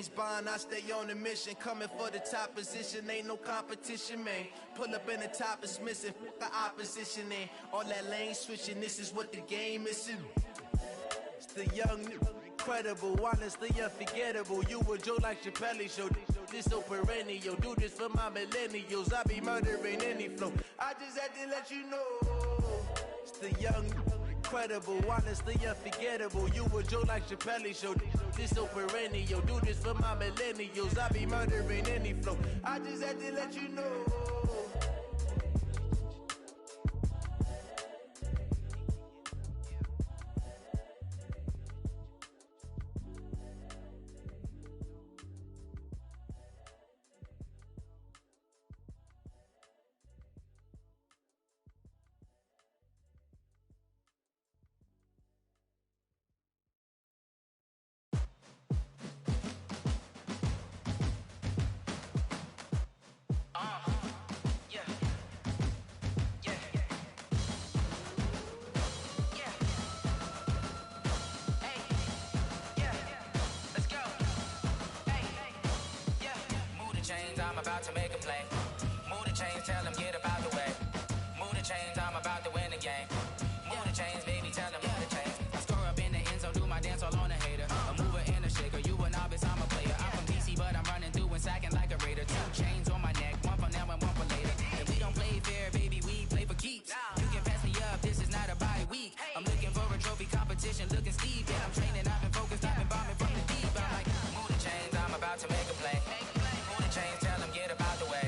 James Bond, I stay on a mission. Coming for the top position, ain't no competition, man. Pull up in the top is missing, fuck the opposition in. All that lane switching, this is what the game is. It's the young, incredible, honestly unforgettable. You a Joe like Chappelle show. This so perennial, do this for my millennials. I be murdering any flow. I just had to let you know. It's the young, incredible, honestly unforgettable. You a Joe like Chappelle show. This so perennial, do this for my millennials. I be murdering any flow. I just had to let you know. I'm about to make a play. Move the chains, tell them get up out the way. Move the chains, I'm about to win the game. Move the chains, baby, tell them move the chains. I score up in the end zone, do my dance all on a hater. A mover and a shaker, you a novice, I'm a player. I'm from DC, but I'm running through and sacking like a raider. 2 chains on my neck, one for now and one for later. If we don't play fair, baby, we play for keeps. You can pass me up, this is not a bye week. I'm looking for a trophy competition, looking steep. And I'm training, I've been focused, I've been bombing from the deep. I'm like, move the chains, I'm about to make a play. Move the chains, tell them get up out the way.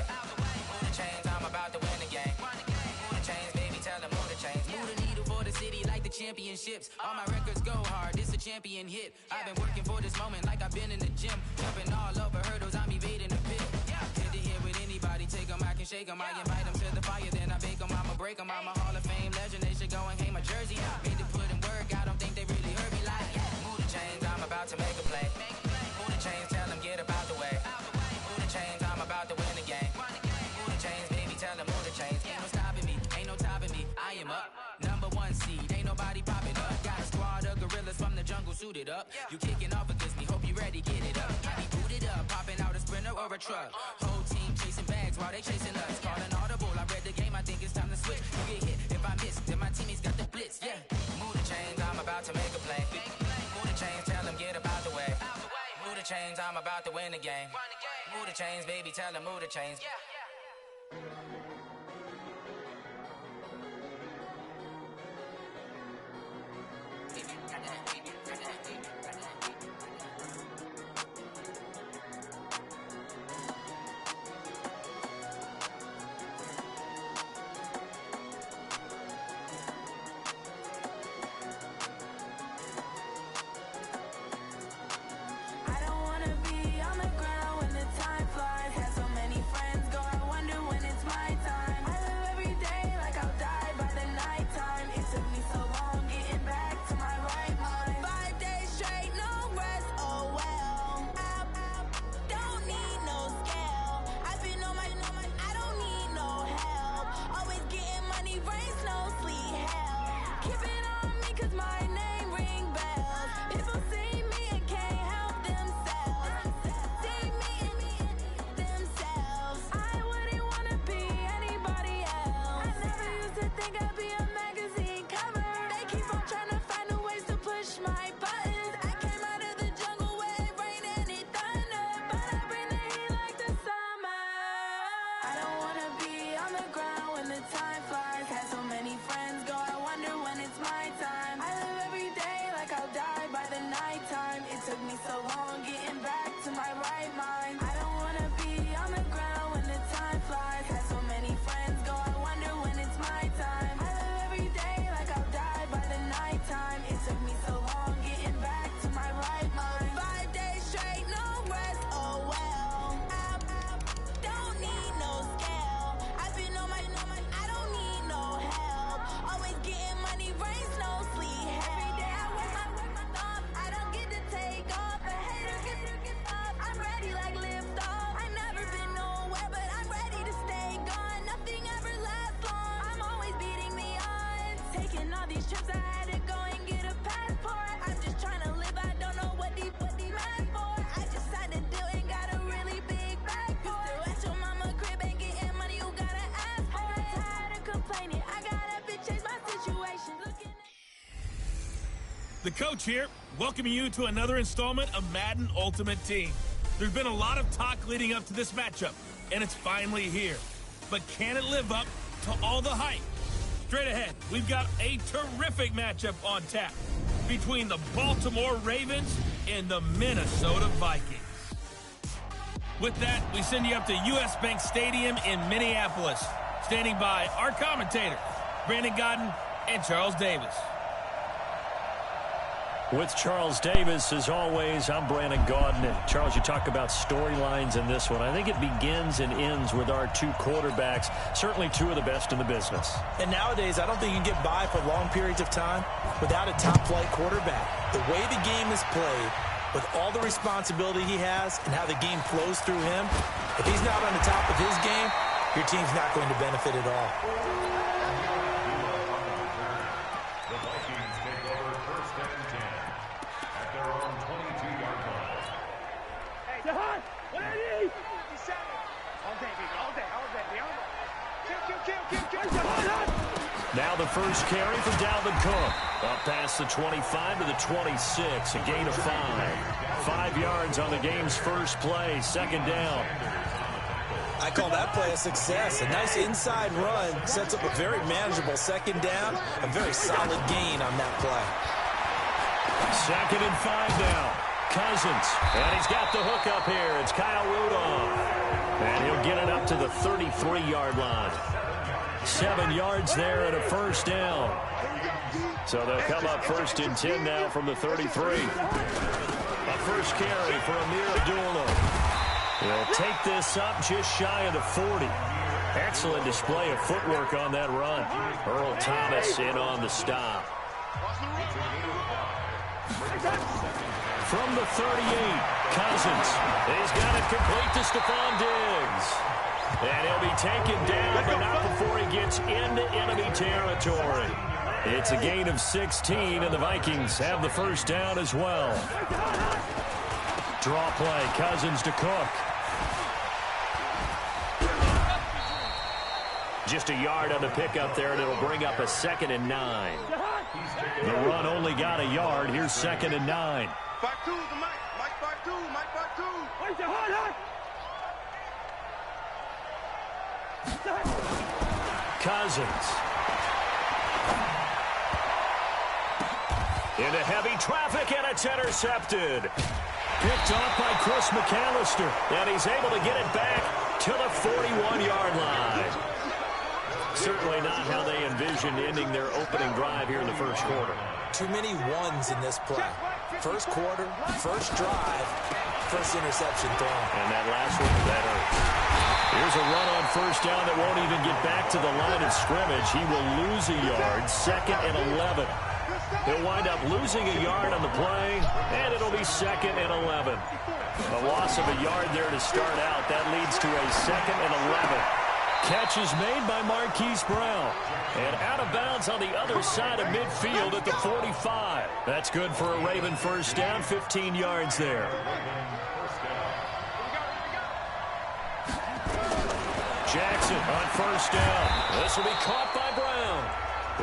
Move the chains, I'm about to win the game. Move the chains, baby, tell them move the chains. Move the needle for the city like the championships. All my records go hard, this a champion hit. I've been working for this moment like I've been in the gym. Jumping all over hurdles, I'm evading the pit. Hit to hit with anybody, take them, I can shake them. I invite them to the fire, then I bake them, I'ma break them. I'm a Hall of Fame legend, they should go and hang my jersey. Made to put in work, I don't think they really heard me like. Move the chains, I'm about to make a play. Move the chains, tell them get up out the way. Move the chains, I'm about to win the game. Move the chains, baby, tell them move the chains. Ain't no stopping me, ain't no topping me, I am up. #1 seed, ain't nobody popping up. Got a squad of gorillas from the jungle suited up. You kicking off against me, hope you ready, get it up. I be booted up, popping out a Sprinter or a truck. Whole team chasing bags while they chasing us. Calling audible, I read the game, I think it's time to switch. You get hit, if I miss, then my teammates got the blitz, yeah. Move the chains, I'm about to make a play. Move the chains, tell them get up out the way. Move the chains, I'm about to win the game. Move the chains, baby, tell them move the chains. I don't wanna be on the ground when the time flies. Had so many friends go, I wonder when it's my time. I live every day like I'll die by the nighttime. It took me so long getting back to my right mind. 5 days straight, no rest, oh well. I don't need no scale. I've been on my, I don't need no help. Always getting money, rain, snow, sleet, hell. Keep it on me cause my name ring bells. People see me and can't help themselves. See me and themselves. I wouldn't wanna be anybody else. I never used to think I'd be a magazine cover. They keep on trying to find new ways to push my buttons. I came out of the jungle where it rained and it thundered, but I bring the heat like the summer. I don't wanna be on the ground when the time flies. Had so many friends go, I wonder when it's my time. I live every day like I'll die by the nighttime. It took me so long getting back to my right mind. I don't wanna be on the ground when the time flies. Had so many friends go, I wonder when it's my time. I live every day like I'll die by the nighttime. It took me so long getting back to my right mind. 5 days straight, no rest, oh well. I don't need no scale. I've been on my, I don't need no help. Always getting money, rain, snow, sleet, every day I work my thumb. I don't get to take off. A hater get off. I'm ready like lift off. I never been nowhere, but I'm ready to stay gone. Nothing ever lasts long. I'm always beating the odds. Taking all these trips, I had to go and get a passport. I'm just trying to live, I don't know what the math for. I just signed a deal the coach here, welcoming you to another installment of Madden Ultimate Team. There's been a lot of talk leading up to this matchup, and it's finally here. But can it live up to all the hype? Straight ahead, we've got a terrific matchup on tap between the Baltimore Ravens and the Minnesota Vikings. With that, we send you up to US Bank Stadium in Minneapolis. Standing by our commentators, Brandon Godden and Charles Davis. With Charles Davis, as always, I'm Brandon Gaudin. And Charles, you talk about storylines in this one. I think it begins and ends with our two quarterbacks, certainly two of the best in the business. And nowadays, I don't think you can get by for long periods of time without a top-flight quarterback. The way the game is played, with all the responsibility he has and how the game flows through him, if he's not on the top of his game, your team's not going to benefit at all. Now the first carry for Dalvin Cook. Up past the 25 to the 26, a gain of 5. 5 yards on the game's first play, second down. I call that play a success. A nice inside run sets up a very manageable second down, a very solid gain on that play. 2nd and 5 now. Cousins, and he's got the hook up here. It's Kyle Rudolph, and he'll get it up to the 33-yard line. 7 yards there and a first down. So they'll come up 1st and 10 now from the 33. A first carry for Amir Abdullah. He'll take this up just shy of the 40. Excellent display of footwork on that run. Earl Thomas in on the stop. From the 38, Cousins. He's got it complete to Stephon Diggs. And he'll be taken down, but not before he gets into enemy territory. It's a gain of 16, and the Vikings have the first down as well. Draw play, Cousins to Cook. Just a yard on the pickup there, and it'll bring up a 2nd and 9. The run only got a yard. Here's 2nd and 9. Back two, the Mike back two, Mike back two. Cousins. Into heavy traffic, and it's intercepted. Picked off by Chris McAllister, and he's able to get it back to the 41-yard line. Certainly not how they envisioned ending their opening drive here in the first quarter. Too many ones in this play. First quarter, first drive, first interception thrown. And that last one, that hurt. Here's a run on first down that won't even get back to the line of scrimmage. He will lose a yard, 2nd and 11. He'll wind up losing a yard on the play, and it'll be 2nd and 11. A loss of a yard there to start out. That leads to a 2nd and 11. Catch is made by Marquise Brown. And out of bounds on the other side of midfield at the 45. That's good for a Raven first down, 15 yards there. Jackson on first down. This will be caught by Brown.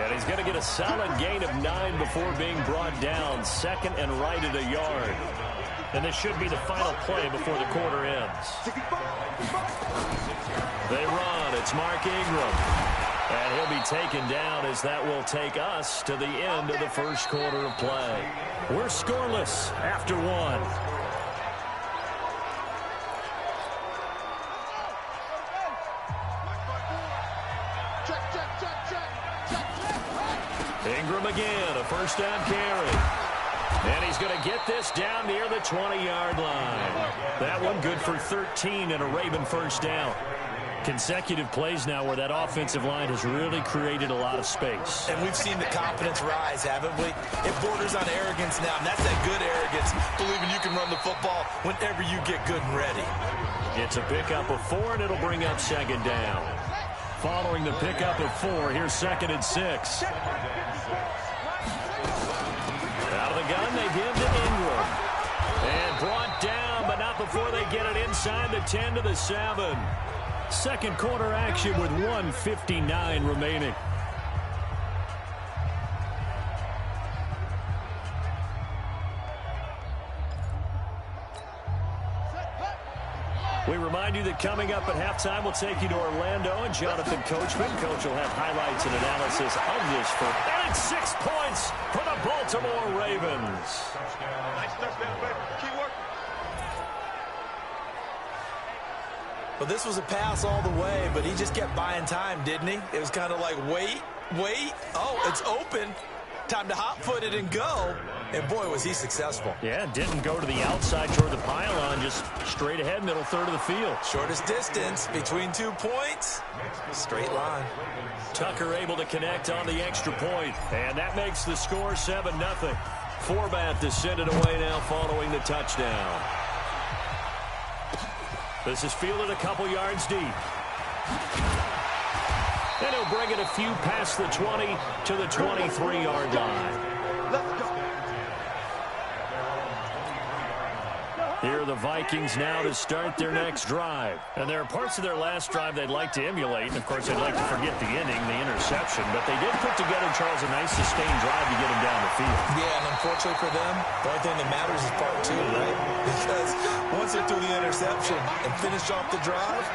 And he's going to get a solid gain of 9 before being brought down. 2nd and right at a yard. And this should be the final play before the quarter ends. They run. It's Mark Ingram. And he'll be taken down as that will take us to the end of the first quarter of play. We're scoreless after 1. Ingram again, a first down carry. And he's going to get this down near the 20-yard line. That one good for 13 and a Raven first down. Consecutive plays now where that offensive line has really created a lot of space. And we've seen the confidence rise, haven't we? It borders on arrogance now, and that's that good arrogance, believing you can run the football whenever you get good and ready. It's a pickup of 4, and it'll bring up 2nd down. Following the pickup of 4, here's 2nd and 6. Out of the gun, they give to Ingram. And brought down, but not before they get it inside the 10 to the 7. Second quarter action with 1:59 remaining. We remind you that coming up at halftime, we'll take you to Orlando, and Jonathan Coachman. Coach will have highlights and analysis of this. And it's 6 points for the Baltimore Ravens. Nice touchdown, baby. Keep working. Well, this was a pass all the way, but he just kept buying time, didn't he? It was kind of like, wait. Oh, it's open. Time to hot-foot it and go. And, boy, was he successful. Yeah, didn't go to the outside toward the pylon, just straight ahead, middle third of the field. Shortest distance between 2 points. Straight line. Tucker able to connect on the extra point, and that makes the score 7-0. Forbath to send it away now following the touchdown. This is fielded a couple yards deep. And he'll bring it a few past the 20 to the 23-yard line. Let's go. Here are the Vikings now to start their next drive. And there are parts of their last drive they'd like to emulate. And, of course, they'd like to forget the inning, the interception. But they did put together, Charles, a nice sustained drive to get him down the field. Yeah, and unfortunately for them, the only thing that matters is part 2, right? Because once they threw the interception and finished off the drive,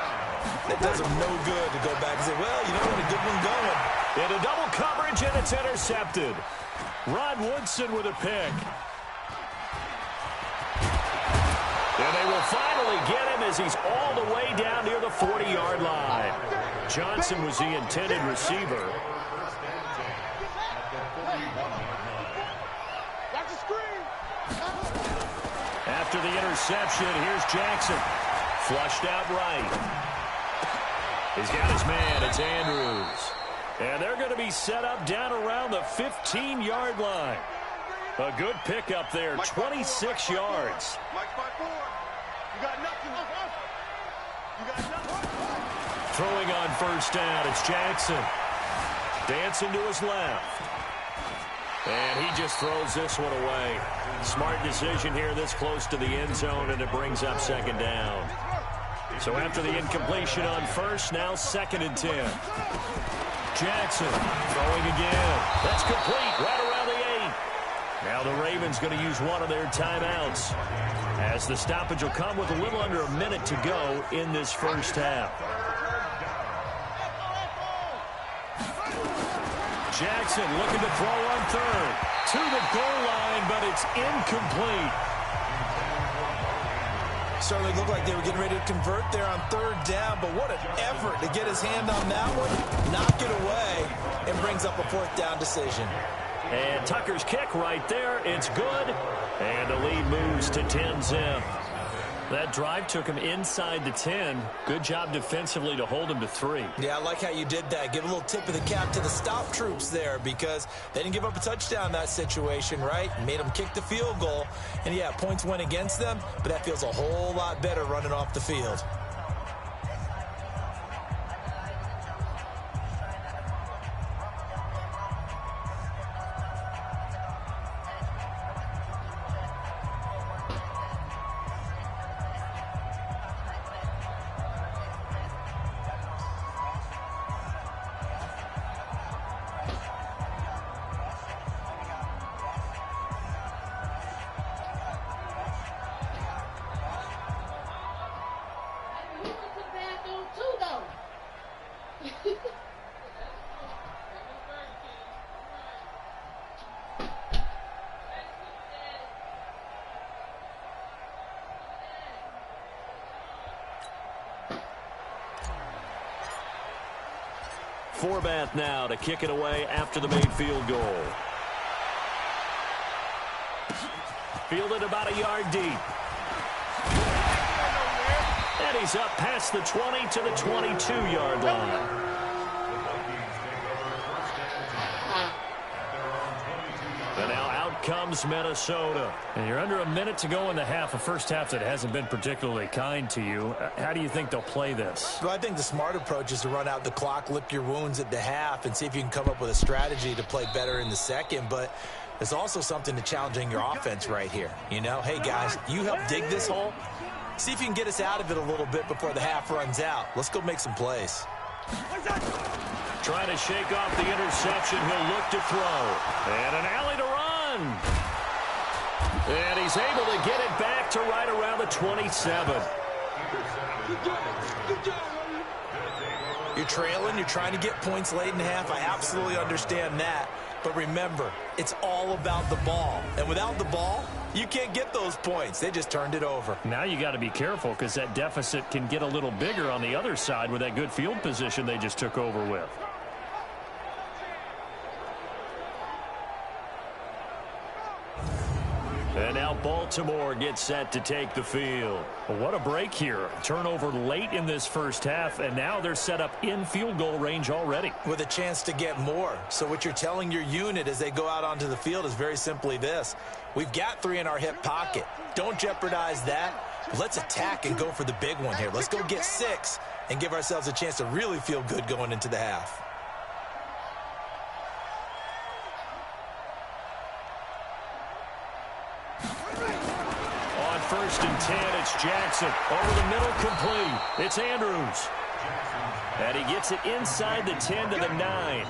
it does them no good to go back and say, well, you know what, a good one going. Into double coverage, and it's intercepted. Rod Woodson with a pick. And they will finally get him as he's all the way down near the 40-yard line. Johnson was the intended receiver. After the interception, here's Jackson. Flushed out right. He's got his man. It's Andrews. And they're going to be set up down around the 15-yard line. A good pickup there, 26 yards. Mike 5-4. You got nothing. You got nothing. Throwing on first down, it's Jackson. Dancing to his left. And he just throws this one away. Smart decision here this close to the end zone, and it brings up second down. So after the incompletion on first, now 2nd and 10. Jackson throwing again. That's complete right around the 8. Now the Ravens going to use one of their timeouts, as the stoppage will come with a little under a minute to go in this first half. Jackson looking to throw on third. To the goal line, but it's incomplete. Certainly looked like they were getting ready to convert there on 3rd down, but what an effort to get his hand on that one, knock it away, and brings up a 4th down decision. And Tucker's kick right there, it's good, and the lead moves to 10-zip. That drive took him inside the 10. Good job defensively to hold him to 3. Yeah, I like how you did that. Give a little tip of the cap to the stop troops there, because they didn't give up a touchdown in that situation, right? Made them kick the field goal. And, yeah, points went against them, but that feels a whole lot better running off the field. Forbath now to kick it away after the made field goal. Fielded about a yard deep. And he's up past the 20 to the 22-yard line. And now out comes Minnesota. And you're under a minute to go in the half, a first half that hasn't been particularly kind to you. How do you think they'll play this? Well, I think the smart approach is to run out the clock, lick your wounds at the half, and see if you can come up with a strategy to play better in the second. But there's also something to challenging your offense right here. You know, hey, guys, you help dig this hole. See if you can get us out of it a little bit before the half runs out. Let's go make some plays. Trying to shake off the interception. He'll look to throw. And an alley to run. And he's able to get it back to right around the 27. You're trailing, you're trying to get points late in the half. I absolutely understand that. But remember, it's all about the ball. And without the ball, you can't get those points. They just turned it over. Now you got to be careful because that deficit can get a little bigger on the other side with that good field position they just took over with. And now Baltimore gets set to take the field. Well, what a break here. Turnover late in this first half, and now they're set up in field goal range already. With a chance to get more. So what you're telling your unit as they go out onto the field is very simply this. We've got 3 in our hip pocket. Don't jeopardize that. Let's attack and go for the big one here. Let's go get 6 and give ourselves a chance to really feel good going into the half. First and 10, it's Jackson. Over the middle, complete. It's Andrews. And he gets it inside the 10 to the 9.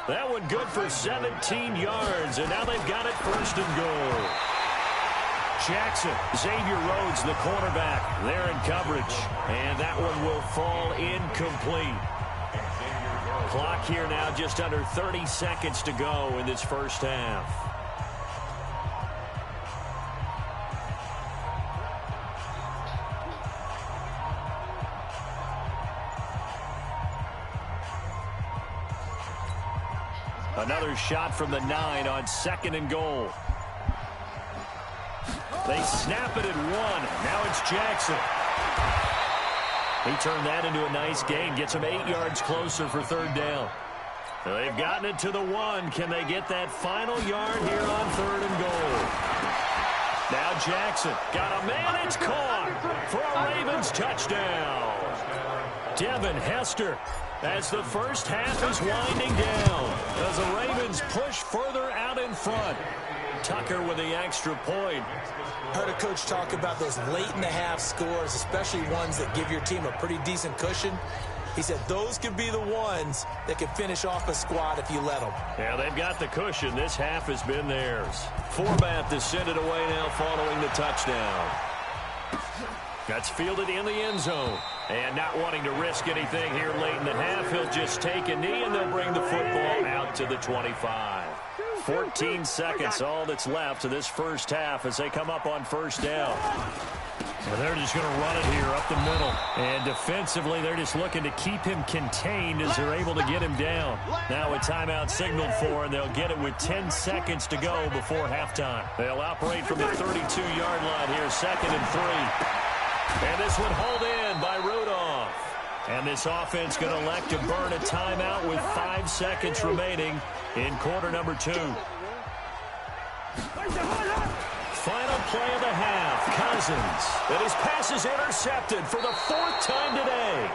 That one good for 17 yards, and now they've got it first and goal. Jackson, Xavier Rhodes, the cornerback, there in coverage. And that one will fall incomplete. Clock here now just under 30 seconds to go in this first half. Another shot from the 9 on 2nd and goal. They snap it at 1. Now it's Jackson. He turned that into a nice gain. Gets him 8 yards closer for 3rd down. They've gotten it to the 1. Can they get that final yard here on 3rd and goal? Now Jackson got a man. It's caught for a Ravens touchdown. Devin Hester, as the first half is winding down, as the Ravens push further out in front. Tucker with the extra point. Heard a coach talk about those late in the half scores, especially ones that give your team a pretty decent cushion. He said those could be the ones that could finish off a squad if you let them. Yeah, they've got the cushion. This half has been theirs. Forbath to send it away now following the touchdown. That's fielded in the end zone. And not wanting to risk anything here late in the half, he'll just take a knee and they'll bring the football out to the 25. 14 seconds, all that's left of this first half as they come up on first down. So they're just going to run it here up the middle. And defensively, they're just looking to keep him contained as they're able to get him down. Now a timeout signaled for, and they'll get it with 10 seconds to go before halftime. They'll operate from the 32-yard line here, 2nd and 3. And this one hauled in by Rudolph. And this offense going to elect to burn a timeout with 5 seconds remaining in quarter number 2. Final play of the half. Cousins. And his pass is intercepted for the 4th time today.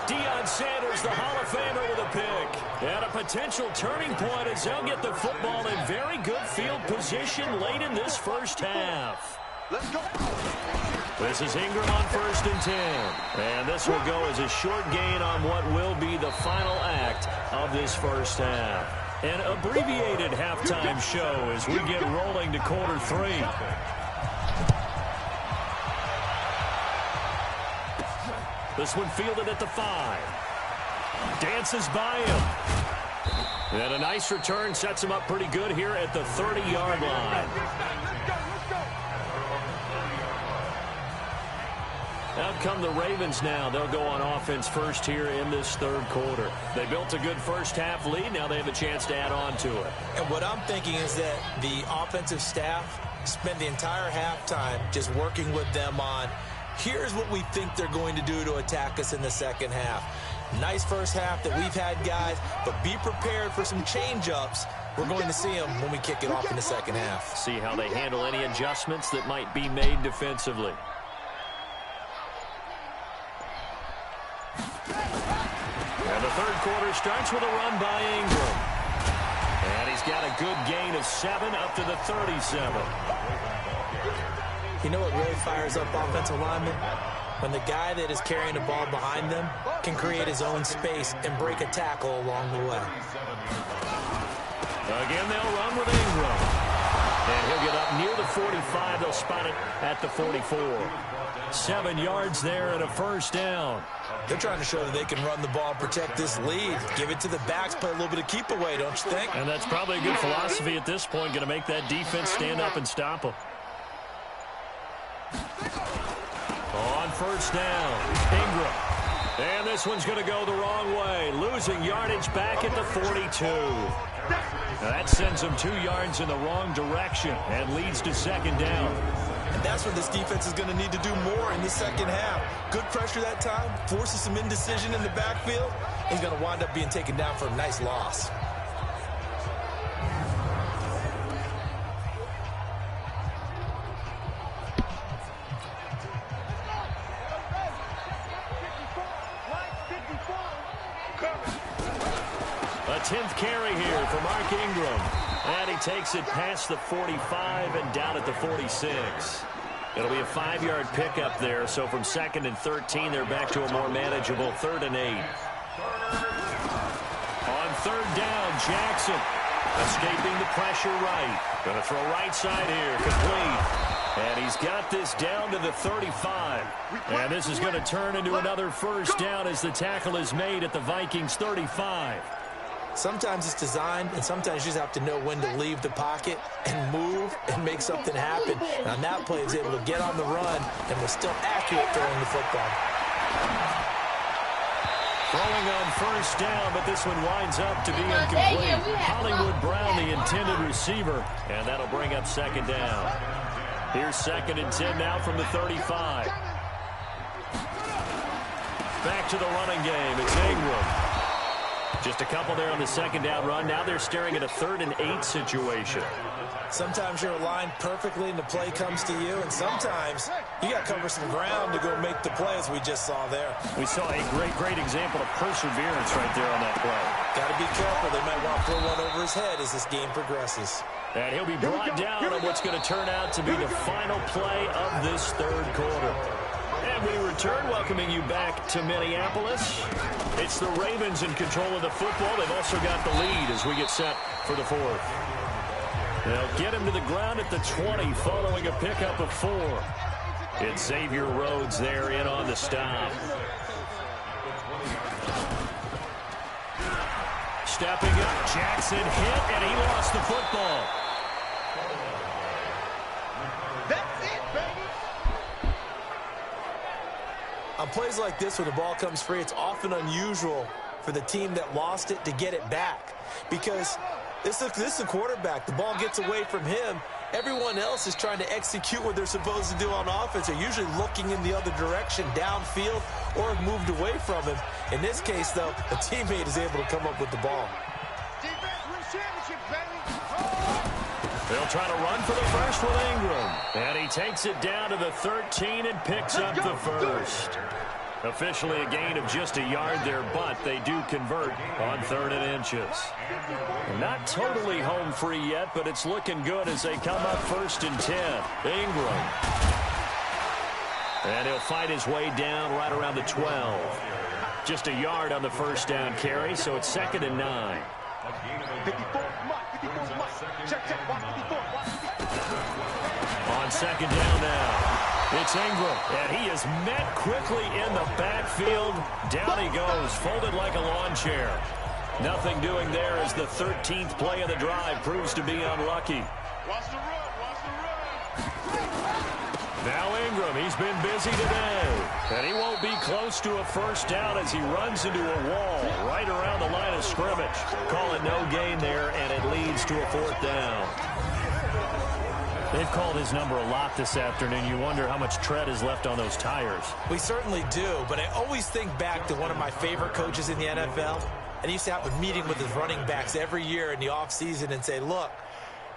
Deion Sanders, the Hall of Famer, with a pick. And a potential turning point as they'll get the football in very good field position late in this first half. Let's go. This is Ingram on 1st and 10. And this will go as a short gain on what will be the final act of this first half. An abbreviated halftime show as we get rolling to quarter 3. This one fielded at the 5. Dances by him. And a nice return sets him up pretty good here at the 30-yard line. Out come the Ravens now. They'll go on offense first here in this 3rd quarter. They built a good first half lead. Now they have a chance to add on to it. And what I'm thinking is that the offensive staff spent the entire halftime just working with them on, here's what we think they're going to do to attack us in the second half. Nice first half that we've had, guys, but be prepared for some change-ups. We're going to see them when we kick it off in the second half. See how they handle any adjustments that might be made defensively. And the 3rd quarter starts with a run by Ingram. And he's got a good gain of 7 up to the 37. You know what really fires up offensive linemen? When the guy that is carrying the ball behind them can create his own space and break a tackle along the way. Again, they'll run with Ingram. And he'll get up near the 45. They'll spot it at the 44. 7 yards there and a first down. They're trying to show that they can run the ball and protect this lead. Give it to the backs, play a little bit of keep away, don't you think? And that's probably a good philosophy at this point, going to make that defense stand up and stop them. On first down, Ingram. And this one's going to go the wrong way, losing yardage back at the 42. Now that sends them 2 yards in the wrong direction and leads to second down. And that's what this defense is going to need to do more in the second half. Good pressure that time, forces some indecision in the backfield. He's going to wind up being taken down for a nice loss. A 10th carry here for Mark Ingram. And he takes it past the 45 and down at the 46. It'll be a 5-yard pickup there, so from 2nd and 13, they're back to a more manageable 3rd and 8. On 3rd down, Jackson escaping the pressure right. Going to throw right side here, complete. And he's got this down to the 35. And this is going to turn into another first down as the tackle is made at the Vikings 35. Sometimes it's designed, and sometimes you just have to know when to leave the pocket and move and make something happen. And on that play, he's able to get on the run and was still accurate throwing the football. Throwing on first down, but this one winds up to be incomplete. Hollywood Brown, the intended receiver, and that'll bring up second down. Here's 2nd and 10 now from the 35. Back to the running game. It's Ingram. Just a couple there on the second down run. Now they're staring at a 3rd and 8 situation. Sometimes you're aligned perfectly and the play comes to you, and sometimes you got to cover some ground to go make the play, as we just saw there. We saw a great example of perseverance right there on that play. Got to be careful. They might want to throw one over his head as this game progresses. And he'll be brought down on what's going to turn out to be the final play of this 3rd quarter. And we return, welcoming you back to Minneapolis. It's the Ravens in control of the football. They've also got the lead as we get set for the 4th. They'll get him to the ground at the 20 following a pickup of 4. It's Xavier Rhodes there in on the stop. Stepping up, Jackson hit, and he lost the football. That's it, baby. On plays like this, when the ball comes free, it's often unusual for the team that lost it to get it back. Because this is a quarterback. The ball gets away from him. Everyone else is trying to execute what they're supposed to do on offense. They're usually looking in the other direction, downfield, or have moved away from him. In this case, though, a teammate is able to come up with the ball. Defense wins championships, baby. They'll try to run for the first with Ingram. And he takes it down to the 13 and picks up the first. Officially a gain of just a yard there, but they do convert on 3rd and inches. Not totally home free yet, but it's looking good as they come up 1st and 10. Ingram. And he'll fight his way down right around the 12. Just a yard on the first down carry, so it's 2nd and 9. 54, check, 54. On 2nd down now. It's Ingram, and he is met quickly in the backfield. Down he goes, folded like a lawn chair. Nothing doing there as the 13th play of the drive proves to be unlucky. Watch the run. Now Ingram, he's been busy today. And he won't be close to a first down as he runs into a wall right around the line of scrimmage. Call it no gain there, and it leads to a 4th down. They've called his number a lot this afternoon. You wonder how much tread is left on those tires. We certainly do, but I always think back to one of my favorite coaches in the NFL. And he used to have a meeting with his running backs every year in the offseason and say, look,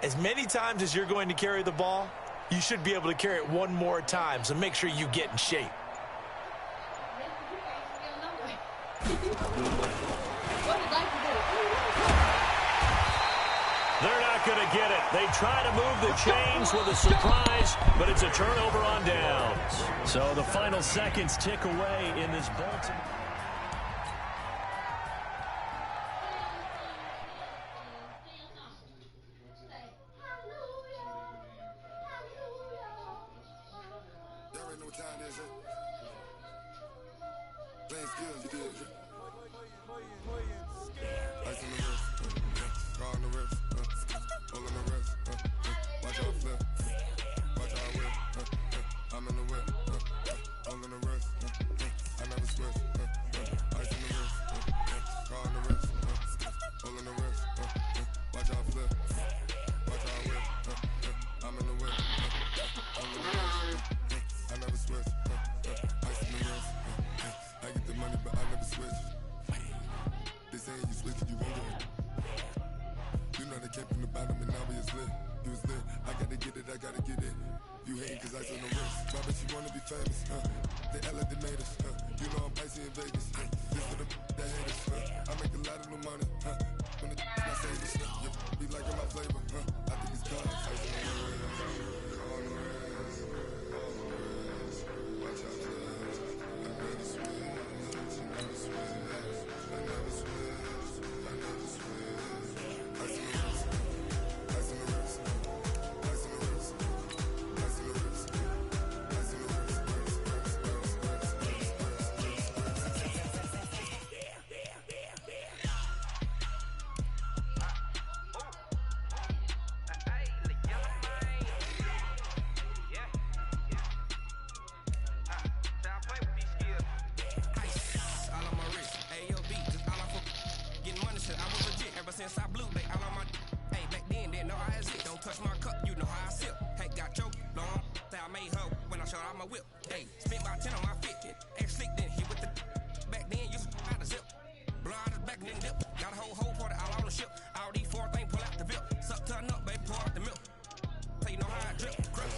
as many times as you're going to carry the ball, you should be able to carry it one more time, so make sure you get in shape. They're not going to get it. They try to move the chains with a surprise, but it's a turnover on downs. So the final seconds tick away in this Baltimore. There ain't no time, is it? Ice in the wrist, car on the wrist, all on the wrist, watch how I flip, watch how I whip, I'm in the whip, all in the wrist, I never switch, ice in the wrist, car on the wrist, all in the wrist, watch how I flip, watch how I whip, I'm in the whip, all in the wrist, I never switch, ice in the wrist, I get the money but I never switch. They saying you switch it, you won't get it. You know they came from the bottom and now we is lit. You was lit, I gotta get it, I gotta get it. You hating cause ice on the wrist. Why bet you wanna be famous, They act like they made us, You know I'm icy in Vegas, This for the that hate us, I make a lot of new money, When the I say this, you be liking my flavor, I think it's cause ice on the wrist, on the wrist, watch out for this. I never switch, I never switch. Since I blew, they all on my hey, back then, didn't know I was it. Don't touch my cup, you know how I sip. Hey, got choked, long, say I made her when I showed out my whip. Hey, spent about 10 on my fit, ex slick, then hit with the back then, used to out the zip. Blow out his back, then dip. Got a whole party all on the ship. All these four things, pull out the VIP. Suck to a nut, baby, pour out the milk. So you know how I drip, crap.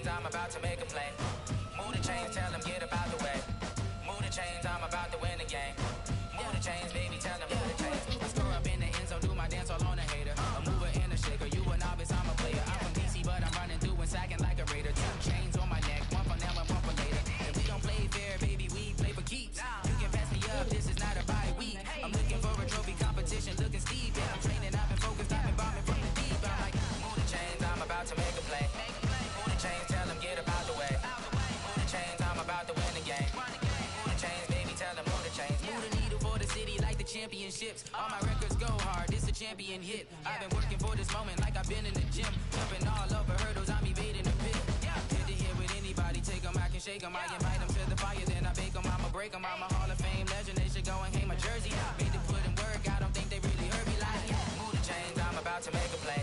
I'm about to make a play. Move the chains, tell them get about the way. Move the chains, I'm about to win the game. Move the chains, baby, tell them move the chains. I score up in the end zone, do my dance all on a hater. A mover and a shaker, you a novice, I'm a player. I'm from DC, but I'm running through and sacking like a raider. 2 chains on my neck, one for now and one for later. If we don't play fair, baby, we play for keeps. You can pass me up, this is not a bye week. I'm looking for a trophy competition, looking steep. Yeah, I'm training, I've been focused, I've been bombing from the deep. I'm like, move the chains, I'm about to make a play. Move the chains, tell them get about the way. Move the chains, I'm about to win the game. Move the chains, baby, tell them move the chains. Move the needle for the city like the championships. All my records go hard, this a champion hit. I've been working for this moment like I've been in the gym. Jumping all over hurdles, I'm evading the pit. Head to head with anybody, take them, I can shake them. I invite them to the fire, then I bake them, I'ma break them. I'm a Hall of Fame legend, they should go and hang my jersey. Made to put in work, I don't think they really heard me like move the chains, I'm about to make a play.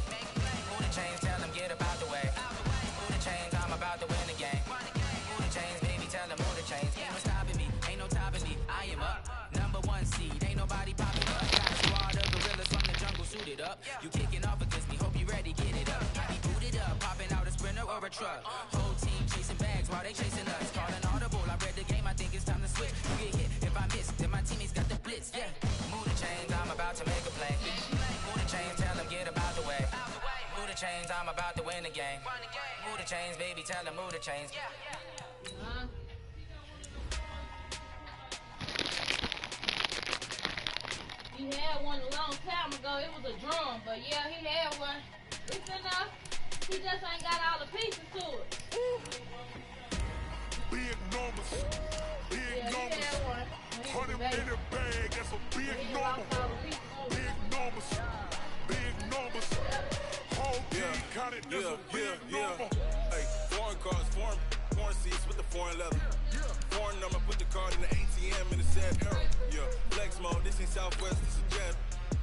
Move the chains, tell them get about the way. Move the chains, I'm about to win the game. Move the chains, baby, tell them move the chains. Ain't no stopping me, ain't no topping me. I am up, #1 seed, ain't nobody popping up. Got a squad of gorillas from the jungle suited up. You kicking off against me, hope you ready, get it up. I be booted up, popping out a sprinter or a truck. Whole team chasing bags while they chasing us. Calling audible, I read the game, I think it's time to switch. You get hit, if I miss, then my teammates got the blitz, yeah. Move the chains, I'm about to make a play. Move the chains, tell them get about the way. Move the chains, I'm about to win the game. Move the chains, baby, tell them move the chains. He had one a long time ago. It was a drum, but yeah, he had one. It's enough. He just ain't got all the pieces to it. Big numbers. Big numbers. 100 in the bag. That's a big number. Big numbers. Big numbers. Whole team counted. That's a big number. Hey, foreign cars, foreign seats with the foreign leather. Foreign number, put the card in the ATM in the sad era. Yeah, flex mode, this ain't Southwest, this is jet.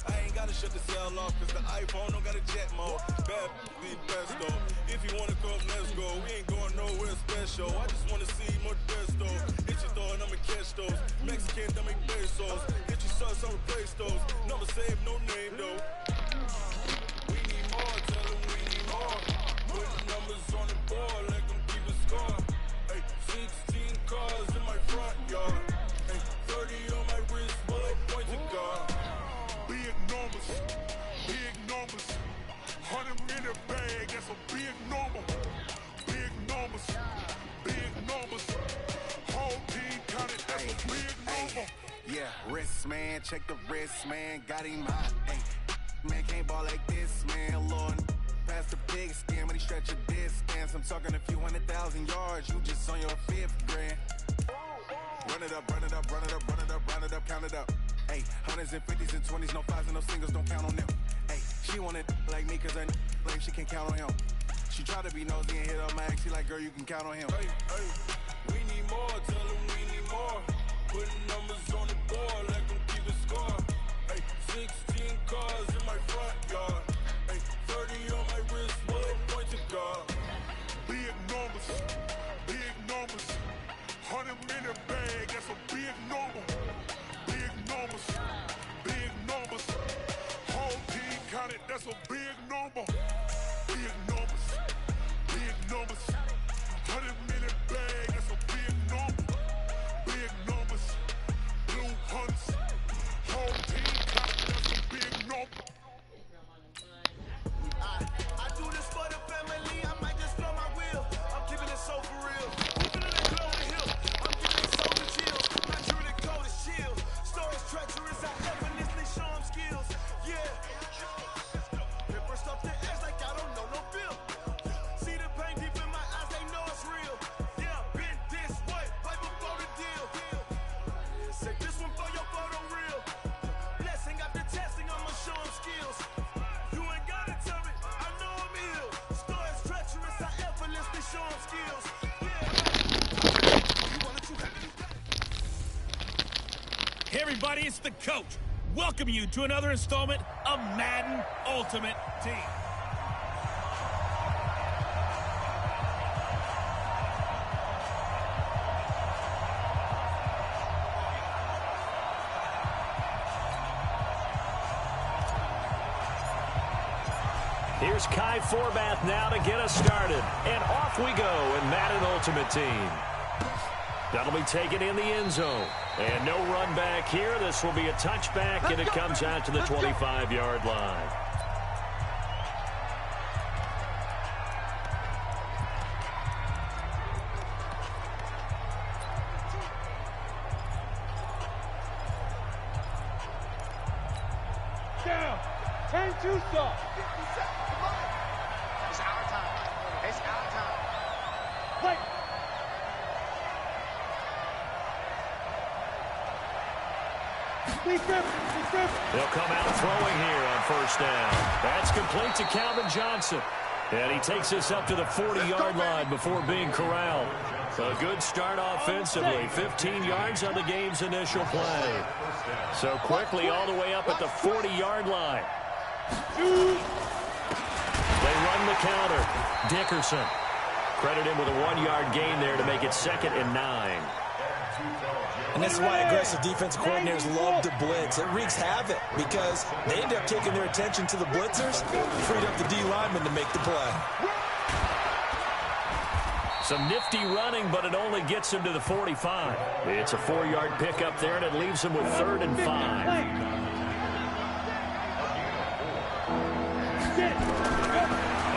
I ain't gotta shut the cell off, cause the iPhone don't got a jet mode. Bad be best though. If you wanna come, let's go. We ain't going nowhere special. I just wanna see more desto. Hit your door and I'ma catch those. Mexican, don't make pesos. Hit your sauce, I'll replace those. Number save, no name though. We need more, tell them we need more. Put numbers on the board, let them keep a score. Hey, 16 cars in my front yard. Hey, 30 on my wrist, bullet point to God. Big numbers. Big numbers. 100 in the bag. That's a big number. Big numbers. Big numbers. Whole team counted. That's a big number. Yeah, wrist man, check the wrist man, got him hot. Hey, man can't ball like this, man. Lord, past the big skin when he stretch a distance. I'm talking a few 100,000 yards. You just on your 5th grand. Run it up, run it up, run it up, run it up, round it up, count it up. Hey, 100s and 50s and 20s, no 5s and no singles, don't count on them. Hey, she wanted like me cause I like she can count on him. She tried to be nosy and hit up my ex, she like, girl, you can count on him. Hey, hey, we need more, tell them we need more. Putting numbers on the board, let them keep a score. Hey, 16 cars in my front yard. Hey, 30 on my wrist, bullet point to God. Big numbers. Big numbers. 100 in the bag. That's a big number. Big numbers. Big numbers. Whole team counted. That's a big number. Big numbers. Big numbers. 100 in the bag. That's a big number. Big numbers. Blue hunts. Whole team counted. That's a big number. I do this for the family, I might just blow my wheel. I'm keeping it so for real. I'm feeling that glow in hill. I'm giving it so to chill. My jewelry code is chill. Stories treacherous, I effortlessly show them skills. Yeah. Paper stuff the edge like I don't know no bill. See the pain deep in my eyes, they know it's real. Yeah, been this way, right before the deal. Say this one for your photo reel. Blessing after testing, I'ma show them skills. You ain't gotta tell me, I know I'm ill. Stories treacherous, I effortlessly show them skills. Hey everybody, it's the coach. Welcome you to another installment of Madden Ultimate Team. Here's Kai Forbath now to get us started. And off we go in Madden Ultimate Team. That'll be taken in the end zone. And no run back here. This will be a touchback, and it comes out to the 25-yard line. Down. Ain't too soft. It's our time. It's our time. Wait. They'll come out throwing here on first down. That's complete to Calvin Johnson. And he takes us up to the 40-yard line before being corralled. A good start offensively. 15 yards on the game's initial play. So quickly all the way up at the 40-yard line. They run the counter. Dickerson. Credit him with a 1-yard gain there to make it 2nd and 9. And this is why aggressive defense coordinators love to blitz. It wreaks havoc because they end up taking their attention to the blitzers, freed up the D lineman to make the play. Some nifty running, but it only gets him to the 45. It's a 4-yard pickup there, and it leaves him with 3rd and 5.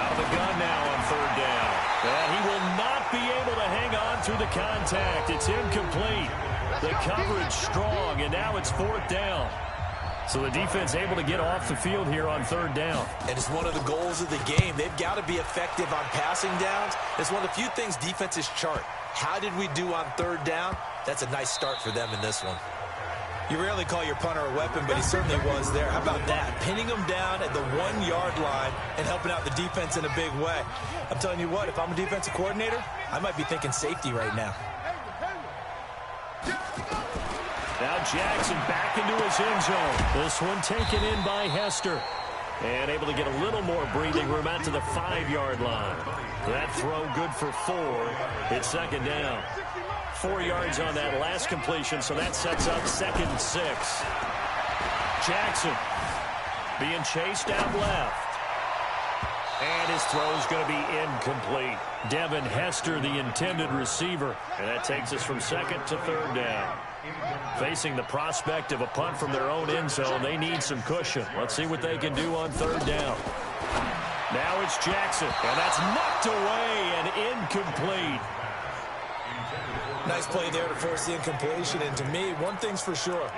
Out of the gun now on 3rd down. And he will not be able to hang on through the contact. It's incomplete. The coverage strong, and now it's 4th down. So the defense able to get off the field here on 3rd down. And it's one of the goals of the game. They've got to be effective on passing downs. It's one of the few things defenses chart. How did we do on 3rd down? That's a nice start for them in this one. You rarely call your punter a weapon, but he certainly was there. How about that? Pinning him down at the 1-yard line and helping out the defense in a big way. I'm telling you what, if I'm a defensive coordinator, I might be thinking safety right now. Now Jackson back into his end zone. This one taken in by Hester. And able to get a little more breathing room out to the 5-yard line. That throw good for 4. It's 2nd down. 4 yards on that last completion, so that sets up 2nd and 6. Jackson being chased out left. And his throw is going to be incomplete. Devin Hester, the intended receiver. And that takes us from 2nd to 3rd down. Facing the prospect of a punt from their own end zone, they need some cushion. Let's see what they can do on 3rd down. Now it's Jackson, and that's knocked away and incomplete. Nice play there to force the incompletion, and to me, one thing's for sure.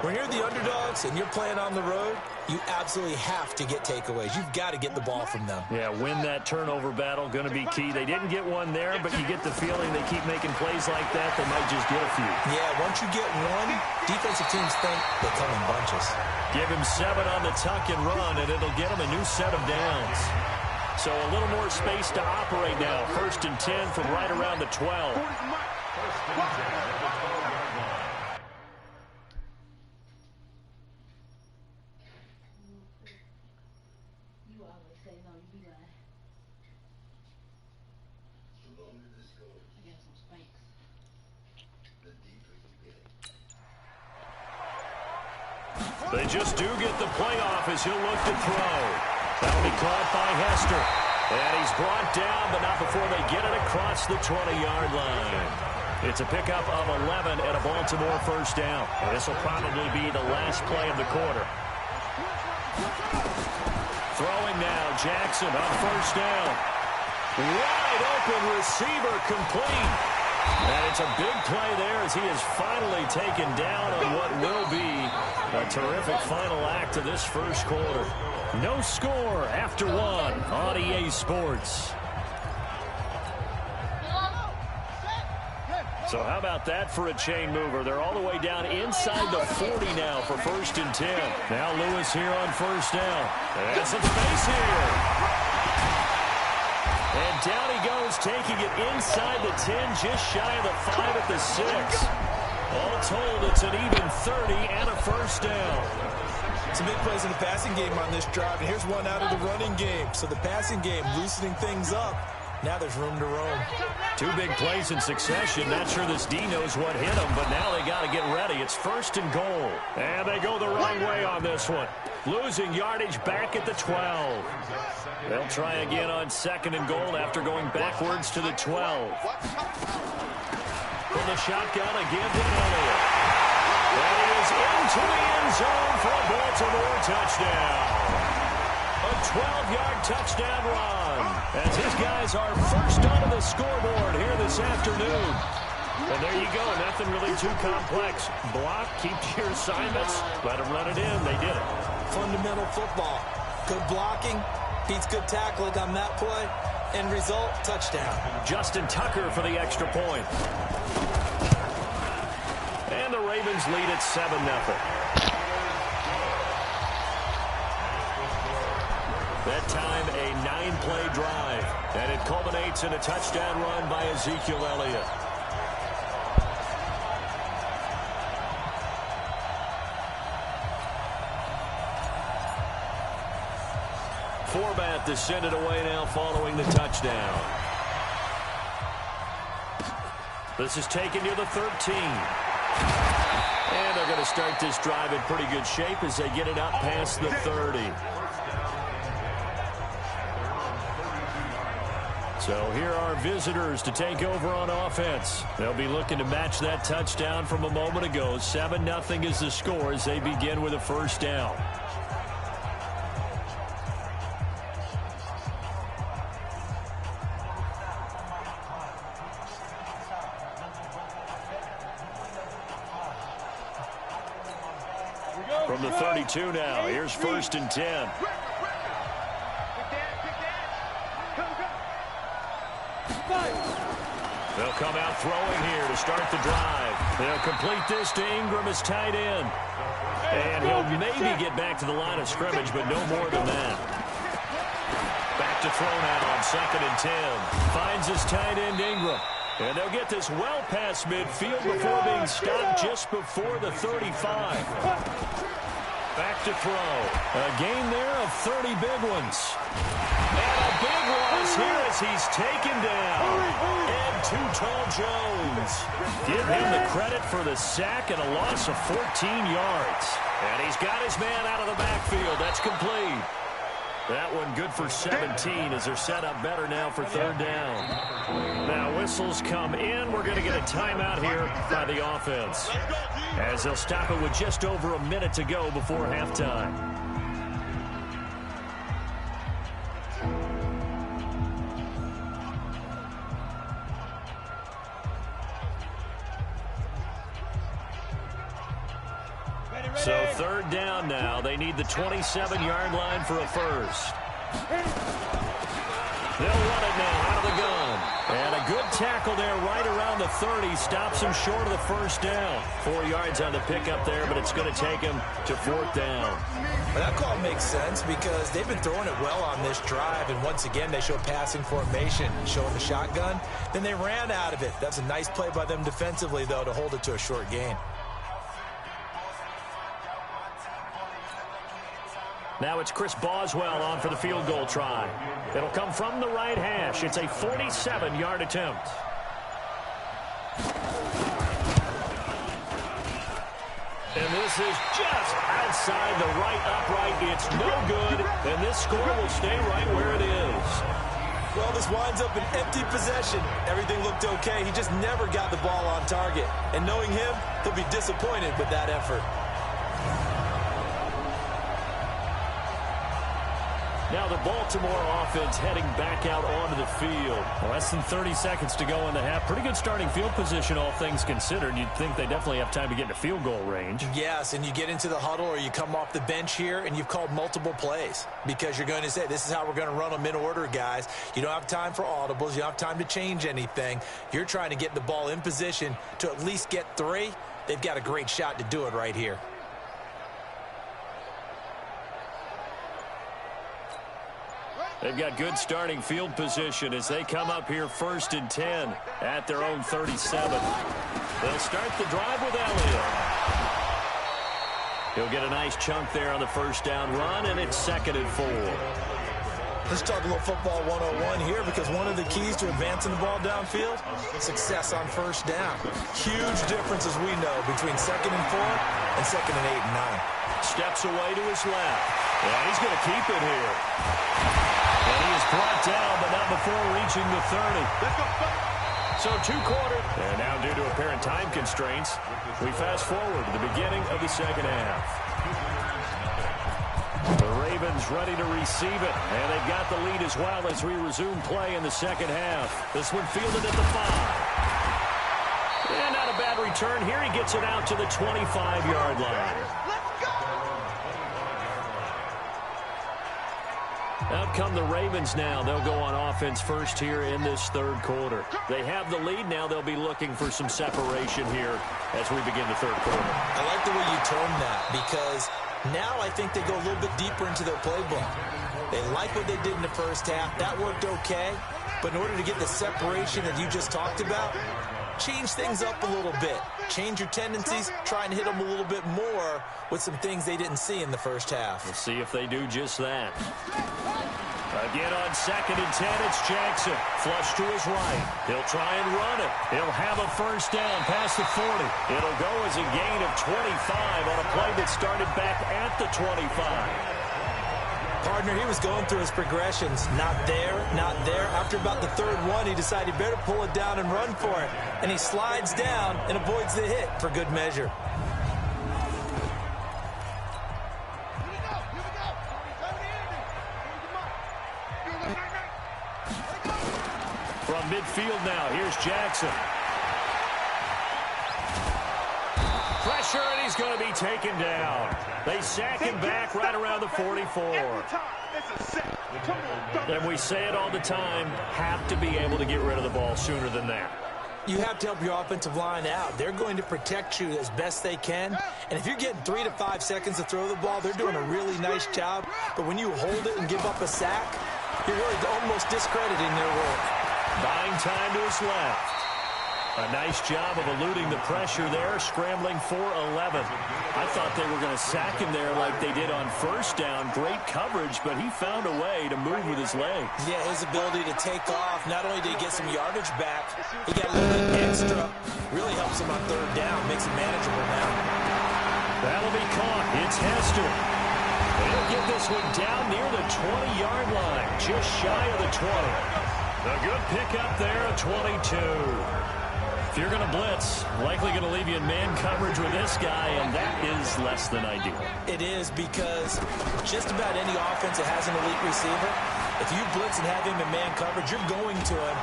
When you're the underdogs and you're playing on the road, you absolutely have to get takeaways. You've got to get the ball from them. Yeah, win that turnover battle, going to be key. They didn't get one there, but you get the feeling they keep making plays like that, they might just get a few. Yeah, once you get one, defensive teams think they come in bunches. Give him 7 on the tuck and run, and it'll get him a new set of downs. So a little more space to operate now. 1st and 10 from right around the 12. They just do get the playoff as he'll look to throw. That'll be caught by Hester. And he's brought down, but not before they get it across the 20-yard line. It's a pickup of 11 and a Baltimore 1st down. And this will probably be the last play of the quarter. Throwing now, Jackson on 1st down. Wide open receiver complete. And it's a big play there as he is finally taken down on what will be a terrific final act of this 1st quarter. No score after 1 on EA Sports. So how about that for a chain mover? They're all the way down inside the 40 now for 1st and 10. Now Lewis here on 1st down. And some space here. And down he goes, taking it inside the 10, just shy of the 5 at the 6. All told, it's an even 30 and a 1st down. Some big plays in the passing game on this drive, and here's one out of the running game. So the passing game loosening things up. Now there's room to roam. 2 big plays in succession. Not sure this D knows what hit him, but now they got to get ready. It's 1st and goal. And they go the wrong way on this one. Losing yardage back at the 12. They'll try again on 2nd and goal after going backwards to the 12. From the shotgun again to Elliott. And he is into the end zone for a Baltimore touchdown. A 12-yard touchdown run as his guys are first onto the scoreboard here this afternoon. And there you go, nothing really too complex. Block, keep to your assignments, let them run it in. They did it. Fundamental football. Good blocking, beats good tackling on that play. End result, touchdown. Justin Tucker for the extra point. And the Ravens lead at 7-0. That time, a 9-play drive. And it culminates in a touchdown run by Ezekiel Elliott. Forbat to send it away now following the touchdown. This is taken near the 13. And they're going to start this drive in pretty good shape as they get it up past the 30. So here are visitors to take over on offense. They'll be looking to match that touchdown from a moment ago. 7-0 is the score as they begin with a 1st down. Here we go. From the 32 now, here's 1st and 10. They'll come out throwing here to start the drive. They'll complete this to Ingram as tight end. And he'll maybe get back to the line of scrimmage, but no more than that. Back to throw now on 2nd and 10. Finds his tight end Ingram. And they'll get this well past midfield before being stopped just before the 35. Back to throw. A gain there of 30 big ones. And a big loss here as he's taken down. And Too Tall Jones. Give him the credit for the sack and a loss of 14 yards. And he's got his man out of the backfield. That's complete. That one good for 17 as they're set up better now for 3rd down. Now whistles come in. We're going to get a timeout here by the offense, as they'll stop it with just over a minute to go before halftime. So 3rd down now. They need the 27-yard line for a first. They'll run it now out of the gun. And a good tackle there right around the 30. Stops him short of the 1st down. 4 yards on the pickup there, but it's going to take him to 4th down. Well, that call makes sense because they've been throwing it well on this drive. And once again, they show passing formation, showing the shotgun. Then they ran out of it. That's a nice play by them defensively, though, to hold it to a short gain. Now it's Chris Boswell on for the field goal try. It'll come from the right hash. It's a 47-yard attempt. And this is just outside the right upright. It's no good, and this score will stay right where it is. Well, this winds up an empty possession. Everything looked okay. He just never got the ball on target. And knowing him, he'll be disappointed with that effort. Now the Baltimore offense heading back out onto the field. Less than 30 seconds to go in the half. Pretty good starting field position, all things considered. You'd think they definitely have time to get into field goal range. Yes, and you get into the huddle or you come off the bench here and you've called multiple plays because you're going to say, this is how we're going to run them in order, guys. You don't have time for audibles. You don't have time to change anything. You're trying to get the ball in position to at least get 3. They've got a great shot to do it right here. They've got good starting field position as they come up here 1st and 10 at their own 37. They'll start the drive with Elliott. He'll get a nice chunk there on the 1st down run, and it's 2nd and 4. Let's talk a little football 101 here because one of the keys to advancing the ball downfield, success on 1st down. Huge difference, as we know, between 2nd and 4 and 2nd and 8 and 9. Steps away to his left. Yeah, he's going to keep it here. And he is brought down, but not before reaching the 30. So 2 quarters. And now due to apparent time constraints, we fast forward to the beginning of the 2nd half. The Ravens ready to receive it, and they've got the lead as well as we resume play in the 2nd half. This one fielded at the 5. And not a bad return here. He gets it out to the 25-yard line. Out come the Ravens now. They'll go on offense first here in this 3rd quarter. They have the lead now. They'll be looking for some separation here as we begin the 3rd quarter. I like the way you termed that because now I think they go a little bit deeper into their playbook. They like what they did in the 1st half. That worked okay. But in order to get the separation that you just talked about, change things up a little bit. Change your tendencies. Try and hit them a little bit more with some things they didn't see in the 1st half. We'll see if they do just that. Again on 2nd and 10, it's Jackson. Flush to his right. He'll try and run it. He'll have a 1st down past the 40. It'll go as a gain of 25 on a play that started back at the 25. Partner, he was going through his progressions. Not there, not there. After about the 3rd one, he decided he better pull it down and run for it. And he slides down and avoids the hit for good measure. From midfield now, here's Jackson. pressure, and he's going to be taken down. They sack him back right around the 44. And we say it all the time, have to be able to get rid of the ball sooner than that. You have to help your offensive line out. They're going to protect you as best they can. And if you're getting 3 to 5 seconds to throw the ball, they're doing a really nice job. But when you hold it and give up a sack, you're really almost discrediting their work. Buying time to his left. A nice job of eluding the pressure there, scrambling for 11. I thought they were going to sack him there like they did on first down. Great coverage, but he found a way to move with his legs. Yeah, his ability to take off, not only did he get some yardage back, he got a little bit extra. Really helps him on third down, makes it manageable now. That'll be caught. It's Hester. They'll get this one down near the 20-yard line, just shy of the 20. A good pickup there, a 22. If you're going to blitz, likely going to leave you in man coverage with this guy, and that is less than ideal. It is, because just about any offense that has an elite receiver, if you blitz and have him in man coverage, you're going to him,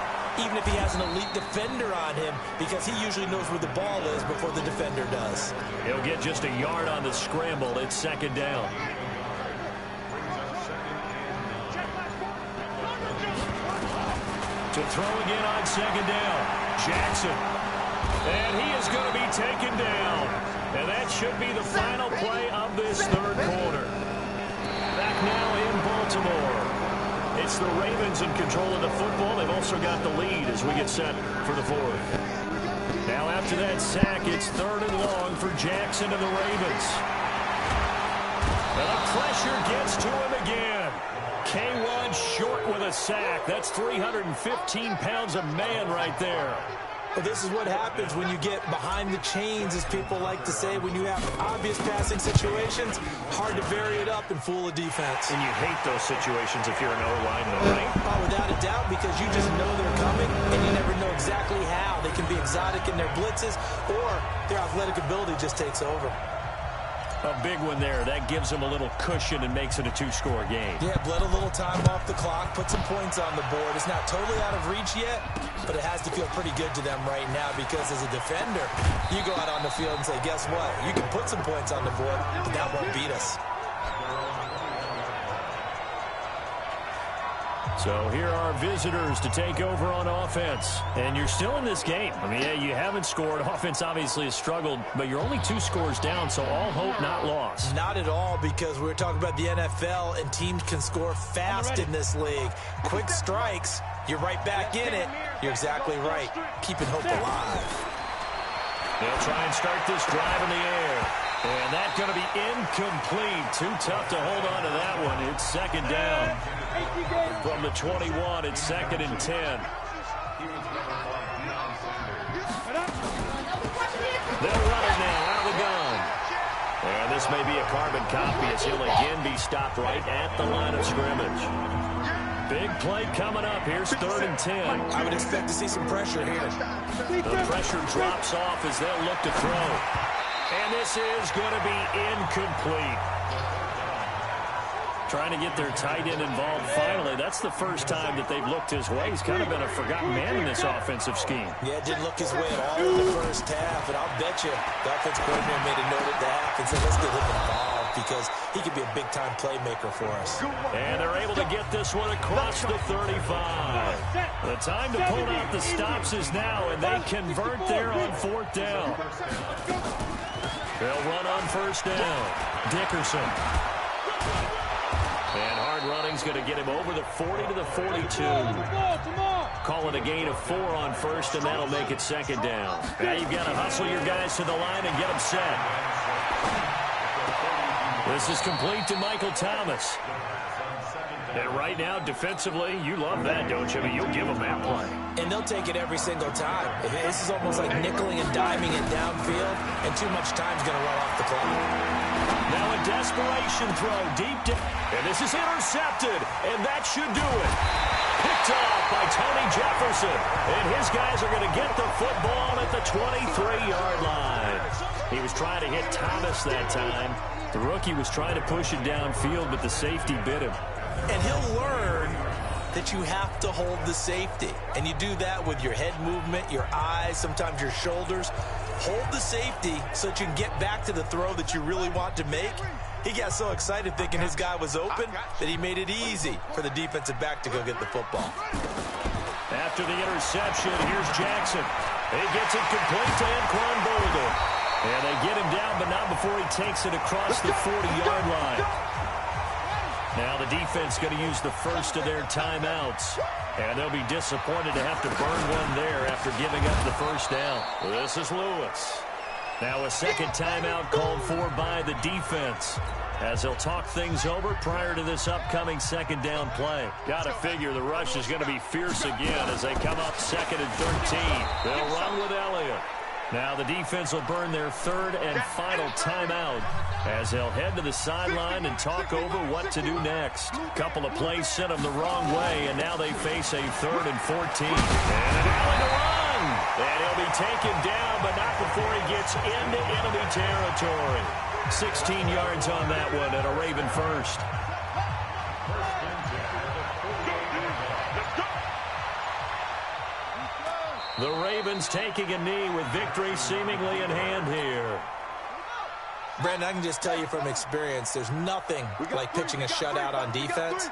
even if he has an elite defender on him, because he usually knows where the ball is before the defender does. He'll get just a yard on the scramble. It's second down. To throw again on second down, Jackson. And he is going to be taken down. And that should be the final play of this third quarter. Back now in Baltimore. It's the Ravens in control of the football. They've also got the lead as we get set for the fourth. Now after that sack, it's third and long for Jackson and the Ravens. And the pressure gets to him again. K1 short with a sack. That's 315 pounds of man right there. Well, this is what happens when you get behind the chains, as people like to say. When you have obvious passing situations, hard to vary it up and fool a defense. And you hate those situations if you're an O-line, though, right? Oh, without a doubt, because you just know they're coming, and you never know exactly how. They can be exotic in their blitzes, or their athletic ability just takes over. A big one there. That gives them a little cushion and makes it a two-score game. Yeah, bled a little time off the clock, put some points on the board. It's not totally out of reach yet, but it has to feel pretty good to them right now, because as a defender, you go out on the field and say, guess what? You can put some points on the board, but that won't beat us. So here are visitors to take over on offense. And you're still in this game. I mean, yeah, you haven't scored. Offense obviously has struggled, but you're only 2 scores down, so all hope not lost. Not at all, because we were talking about the NFL, and teams can score fast in this league. Quick strikes, you're right back in it. You're exactly right. Keeping hope alive. They'll try and start this drive in the air. And that's going to be incomplete. Too tough to hold on to that one. It's second down. From the 21, it's second and 10. They'll run it now out of the gun. And this may be a carbon copy, as he'll again be stopped right at the line of scrimmage. Big play coming up. Here's third and 10. I would expect to see some pressure here. The pressure drops off as they'll look to throw. And this is going to be incomplete. Trying to get their tight end involved finally. That's the first time that they've looked his way. He's kind of been a forgotten man in this offensive scheme. Yeah, it didn't look his way at all in the first half. And I'll bet you the offensive coordinator made a note at the half and said, let's get him involved, because he could be a big-time playmaker for us. And they're able to get this one across the 35. The time to pull out the stops is now, and they convert there on fourth down. They'll run on first down. Dickerson. And hard running's going to get him over the 40 to the 42. Call it a gain of 4 on first, and that'll make it second down. Now you've got to hustle your guys to the line and get them set. This is complete to Michael Thomas. And right now, defensively, you love that, don't you? I mean, you'll give them that play. And they'll take it every single time. This is almost like nickeling and diming it downfield, and too much time's going to run off the clock. Now a desperation throw deep down. And this is intercepted, and that should do it. Picked off by Tony Jefferson. And his guys are going to get the football at the 23-yard line. He was trying to hit Thomas that time. The rookie was trying to push it downfield, but the safety bit him. And he'll learn that you have to hold the safety. And you do that with your head movement, your eyes, sometimes your shoulders. Hold the safety so that you can get back to the throw that you really want to make. He got so excited thinking his guy was open that he made it easy for the defensive back to go get the football. After the interception, here's Jackson. He gets it complete to Anquan Boldin. And they get him down, but not before he takes it across the 40-yard line. Now the defense going to use the first of their timeouts. And they'll be disappointed to have to burn one there after giving up the first down. This is Lewis. Now a second timeout called for by the defense, as they'll talk things over prior to this upcoming second down play. Got to figure the rush is going to be fierce again as they come up 2nd and 13. They'll run with Elliott. Now the defense will burn their third and final timeout as they'll head to the sideline and talk over what to do next. Couple of plays sent them the wrong way, and now they face a 3rd and 14. And an alley to run. And he'll be taken down, but not before he gets into enemy territory. 16 yards on that one and a Raven first. The Ravens taking a knee with victory seemingly in hand here. Brandon, I can just tell you from experience, there's nothing like pitching a shutout on defense,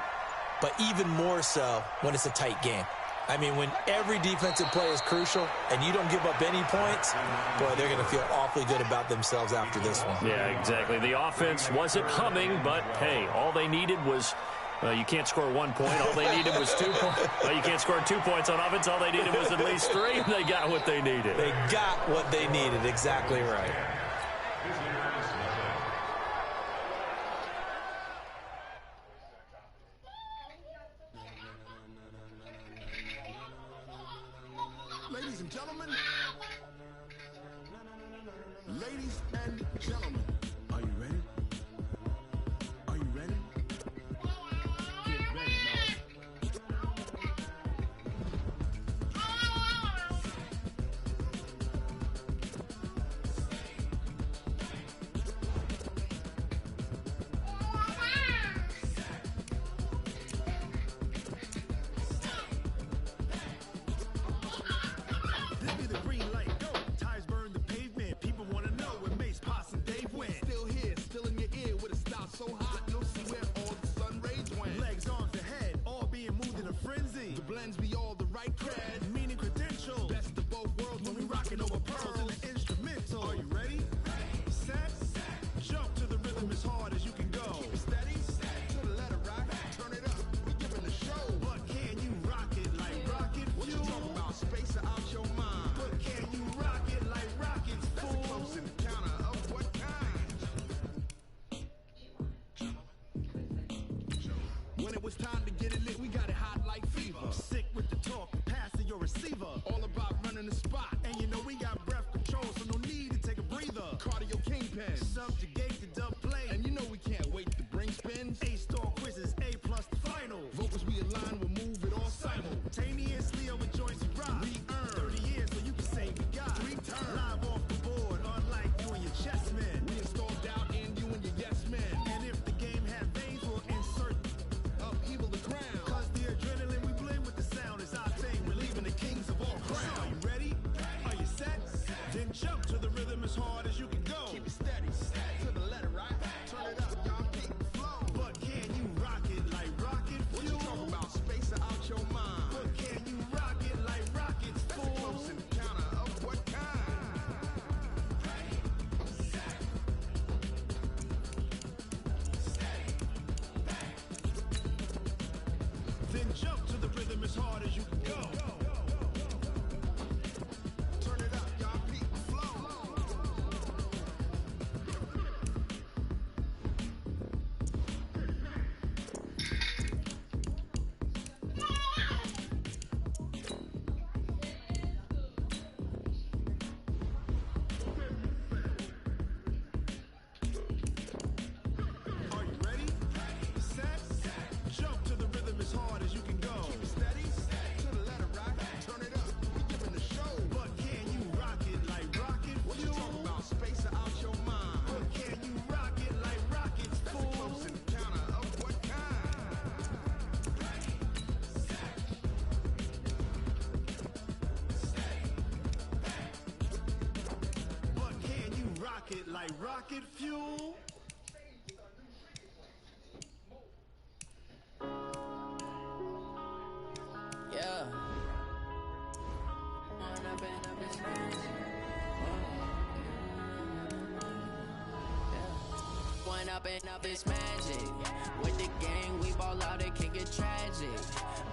but even more so when it's a tight game. I mean, when every defensive play is crucial and you don't give up any points, boy, they're going to feel awfully good about themselves after this one. Yeah, exactly. The offense wasn't humming, but, hey, all they needed was you can't score 1 point. All they needed was 2 points. You can't score 2 points on offense. All they needed was at least 3. They got what they needed. They got what they needed. Exactly right. Ladies and gentlemen, are you ready? Are you ready? Get ready, set, jump to the rhythm as hard as you can go. Keep it steady, to the letter it like rocket fuel. Yeah. One up and up is magic. With the gang, we ball out, it can get tragic.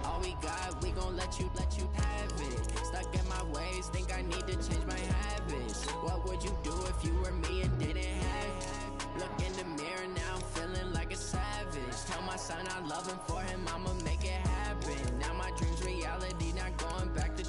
All we got, we gon' let you have it. Stuck in my ways, think I need to change my habits. What would you do if you were me and didn't have it? Look in the mirror now, I'm feeling like a savage. Tell my son I love him, for him I'ma make it happen. Now my dream's reality, not going back to.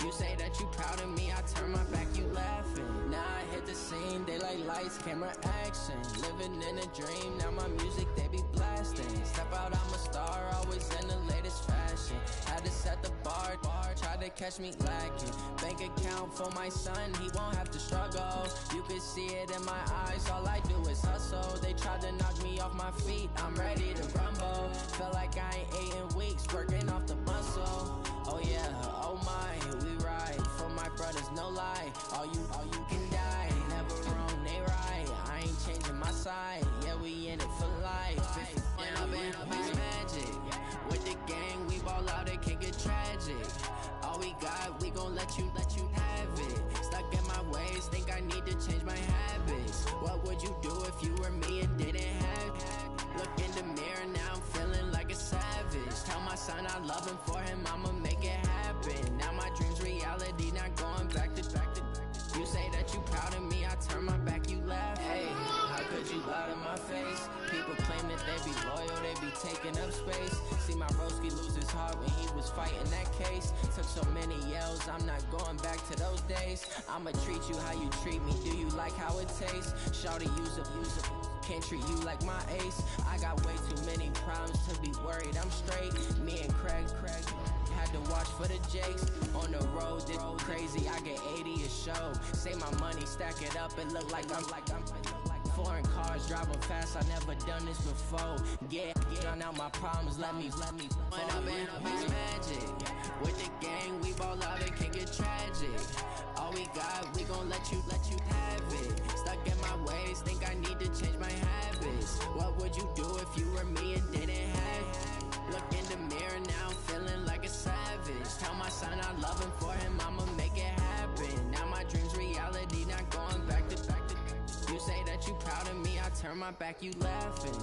You say that you proud of me, I turn my back, you laughing. Now I hit the scene, they like lights, camera, action. Living in a dream, now my music, they be blasting. Step out, I'm a star, always in the latest fashion. Had to set the bar, tried to catch me lacking. Bank account for my son, he won't have to struggle. You can see it in my eyes, all I do is hustle. They tried to knock me off my feet, I'm ready to rumble. Felt like I ain't ate in weeks, working off the muscle. Oh yeah, oh my, we ride for my brothers, no lie. All you can die, never wrong, they right. I ain't changing my side, yeah, we in it for life. Up and up is magic. With the gang, we ball out, it can get tragic. All we got, we gon' let you have it. Stuck in my ways, think I need to change my habits. What would you do if you were me and didn't have it? Look in the mirror, now I'm feeling like a savage. Tell my son I love him, for him I'ma make it happen. Now my dream's reality, not going back to. You say that you proud of me, I turn my back, you laugh. Hey, how could you lie to my face? People claim that they be loyal, they be taking up space. See my broski lose his heart when he was fighting that case. Took so many yells, I'm not going back to those days. I'ma treat you how you treat me, do you like how it tastes? Shawty, use it. Can't treat you like my ace. I got way too many problems to be worried, I'm straight. Me and Craig had to watch for the Jakes. On the road, this crazy, I get 80 a show. Save my money, stack it up, it look like I'm foreign cars, driving fast, I never done this before. Yeah, drown out my problems, let me One up and up is magic. With the gang, we ball out, it can get tragic. All we got, we gon' let you have it. Stuck in my ways, think I need to change my habits. What would you do if you were me and didn't have it? Look in the mirror, now I'm feeling like a savage. Tell my son I love him, for him I'ma make it happen. Now my dream's reality, not going back to. You say that you proud of me, I turn my back, you laughing.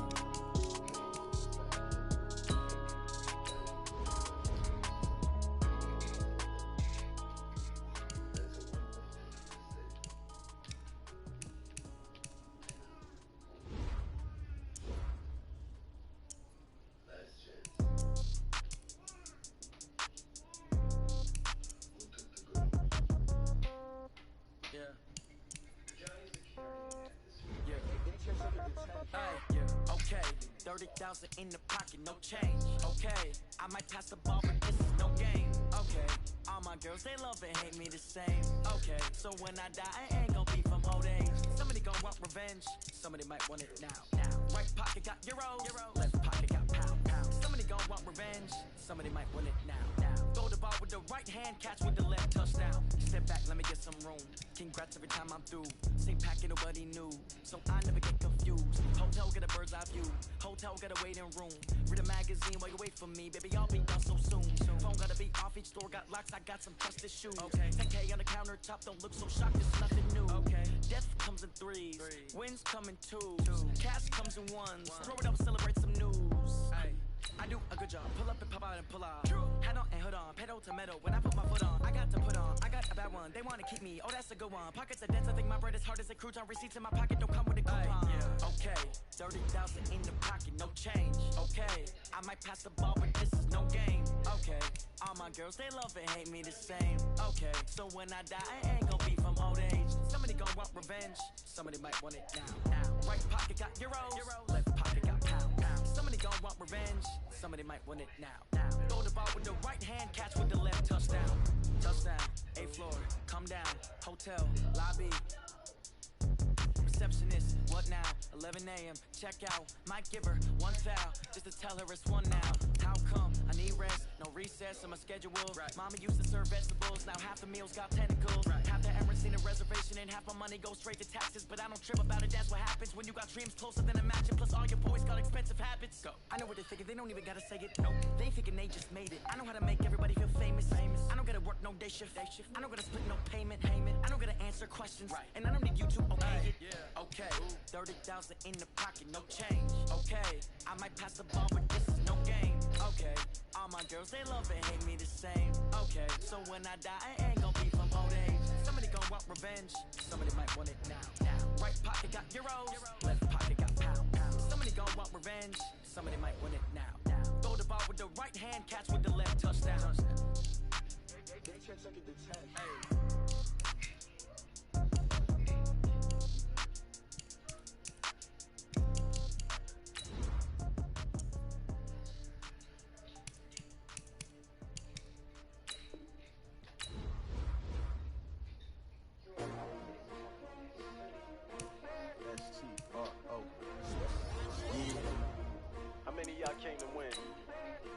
Okay, 30,000 in the pocket, no change. Okay, I might pass the ball, but this is no game. Okay, all my girls, they love and hate me the same. Okay, so when I die, I ain't gon' be from old age. Somebody gon' want revenge, somebody might want it now. Right pocket got euros, left pocket got pound. Somebody gon' want revenge, somebody might want it now. Throw the ball with the right hand, catch with the left, touchdown. Step back, let me get some room. Congrats every time I'm through. Same packet, nobody knew, so I never get confused. Hotel get a bird's eye view. Hotel got a waiting room. Read a magazine while you wait for me. Baby, I'll be done so soon. Phone gotta be off, each store got locks. I got some trusted shoes. Okay. 10K on the countertop, don't look so shocked, it's nothing new. Okay. Death comes in threes. Wins come in twos. Cash comes in ones. Throw it up, celebrate some news. I do a good job. Pull up and pop out and pull out. Hat on and hood on. Pedal to metal. When I put my foot on, I got to put on. I got a bad one. They want to keep me. Oh, that's a good one. Pockets are dense. I think my bread is hard as a crouton. Receipts in my pocket don't come with a coupon. Okay. 30,000 in the pocket. No change. Okay. I might pass the ball, but this is no game. Okay. All my girls, they love and hate me the same. Okay. So when I die, I ain't gon' be from old age. Somebody gon' want revenge. Somebody might want it now. Right pocket got euros. Left pocket got pound. Somebody gon' want revenge. Somebody might want it now. Throw the ball with the right hand, catch with the left, touchdown. Touchdown, 8th floor, come down. Hotel, lobby. Receptionist, what now? 11 a.m., check out. Might give her one foul, just to tell her it's one now. How come? I need rest, no recess. access to my schedule. Mama used to serve vegetables, now half the meals got tentacles. Half the Emirates need a reservation and half my money goes straight to taxes. But I don't trip about it, that's what happens when you got dreams closer than a mansion. Plus all your boys got expensive habits. Go. I know what they're thinking, they don't even gotta say it. Nope. They thinking they just made it. I know how to make everybody feel famous. I don't gotta work no day shift. I don't gotta split no payment. I don't gotta answer questions. And I don't need you to okay it. Okay. 30,000 in the pocket, no change. Okay. I might pass the ball, but this is no game. Okay. All my girls, they love and hate me the same. Okay. So when I die, I ain't gonna be from old age. Somebody gonna want revenge. Somebody might want it now. Right pocket got euros. Left pocket got pounds. Somebody gonna want revenge. Somebody might want it now. Throw the ball with the right hand, catch with the left, touchdown. How many of y'all came to win?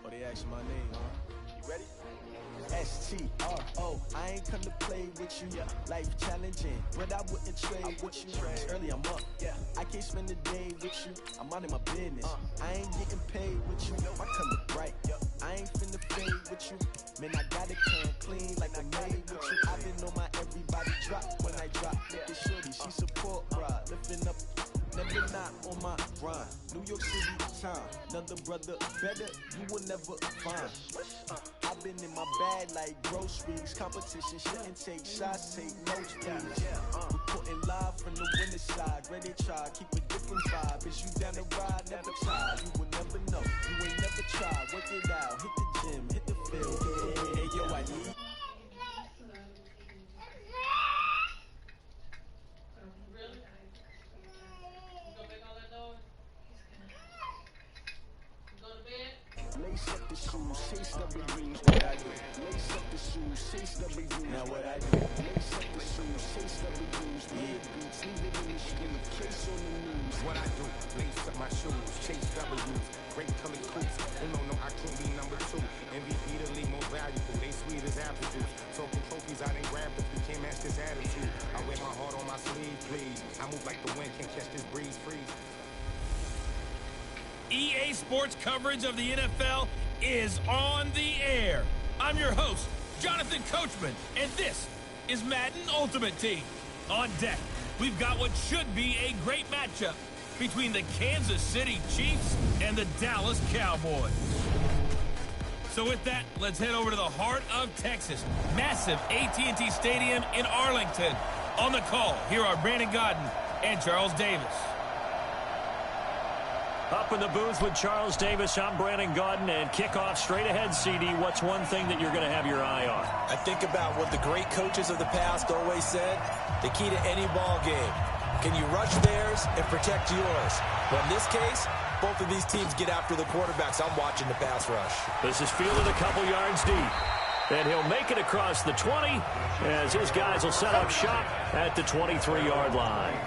Oh, they asked my name, huh? You ready? STRO, I ain't come to play with you. Life challenging, but I wouldn't trade with you. It's early, I'm up. I can't spend the day with you. I'm out of my business. I ain't getting paid with you. I come to bright. I ain't finna fade with you. Man, I gotta come clean like I made with you. I've been on my everybody drop when I drop. Look at shorty, she support ride. Lifting up, never not on my grind. New York City time, another brother better, you will never find. I've been in my bag like groceries. Competition shouldn't take shots, take notes, please. Reporting live from the winner side. Ready to try, keep a different vibe. Is you down the ride? Never try. You will never know. You ain't never tried. Work it out. Hit the gym, hit the field. Hey, yo, I need. Lace up the shoes, chase the reviews, what I do. Lace up the shoes, chase the reviews, now what I do. Lace up the shoes, chase the reviews, big boots, leave it in the street, case on the news. What I do, lace up my shoes, chase W's, great colored coops. Oh no, I can't be number 2. MVP the league more valuable, they sweet as apple juice. Talking trophies, I didn't grab if you can't match this attitude. I wear my heart on my sleeve, please. I move like the wind, can't catch this breeze, freeze. EA Sports coverage of the NFL is on the air. I'm your host, Jonathan Coachman, and this is Madden Ultimate Team. On deck, we've got what should be a great matchup between the Kansas City Chiefs and the Dallas Cowboys. So with that, let's head over to the heart of Texas. Massive AT&T Stadium in Arlington. On the call, here are Brandon Godden and Charles Davis. Up in the booth with Charles Davis, I'm Brandon Godden, and kickoff straight ahead, CD. What's one thing that you're going to have your eye on? I think about what the great coaches of the past always said, the key to any ball game. Can you rush theirs and protect yours? But in this case, both of these teams get after the quarterbacks. I'm watching the pass rush. This is fielded a couple yards deep. And he'll make it across the 20 as his guys will set up shop at the 23-yard line.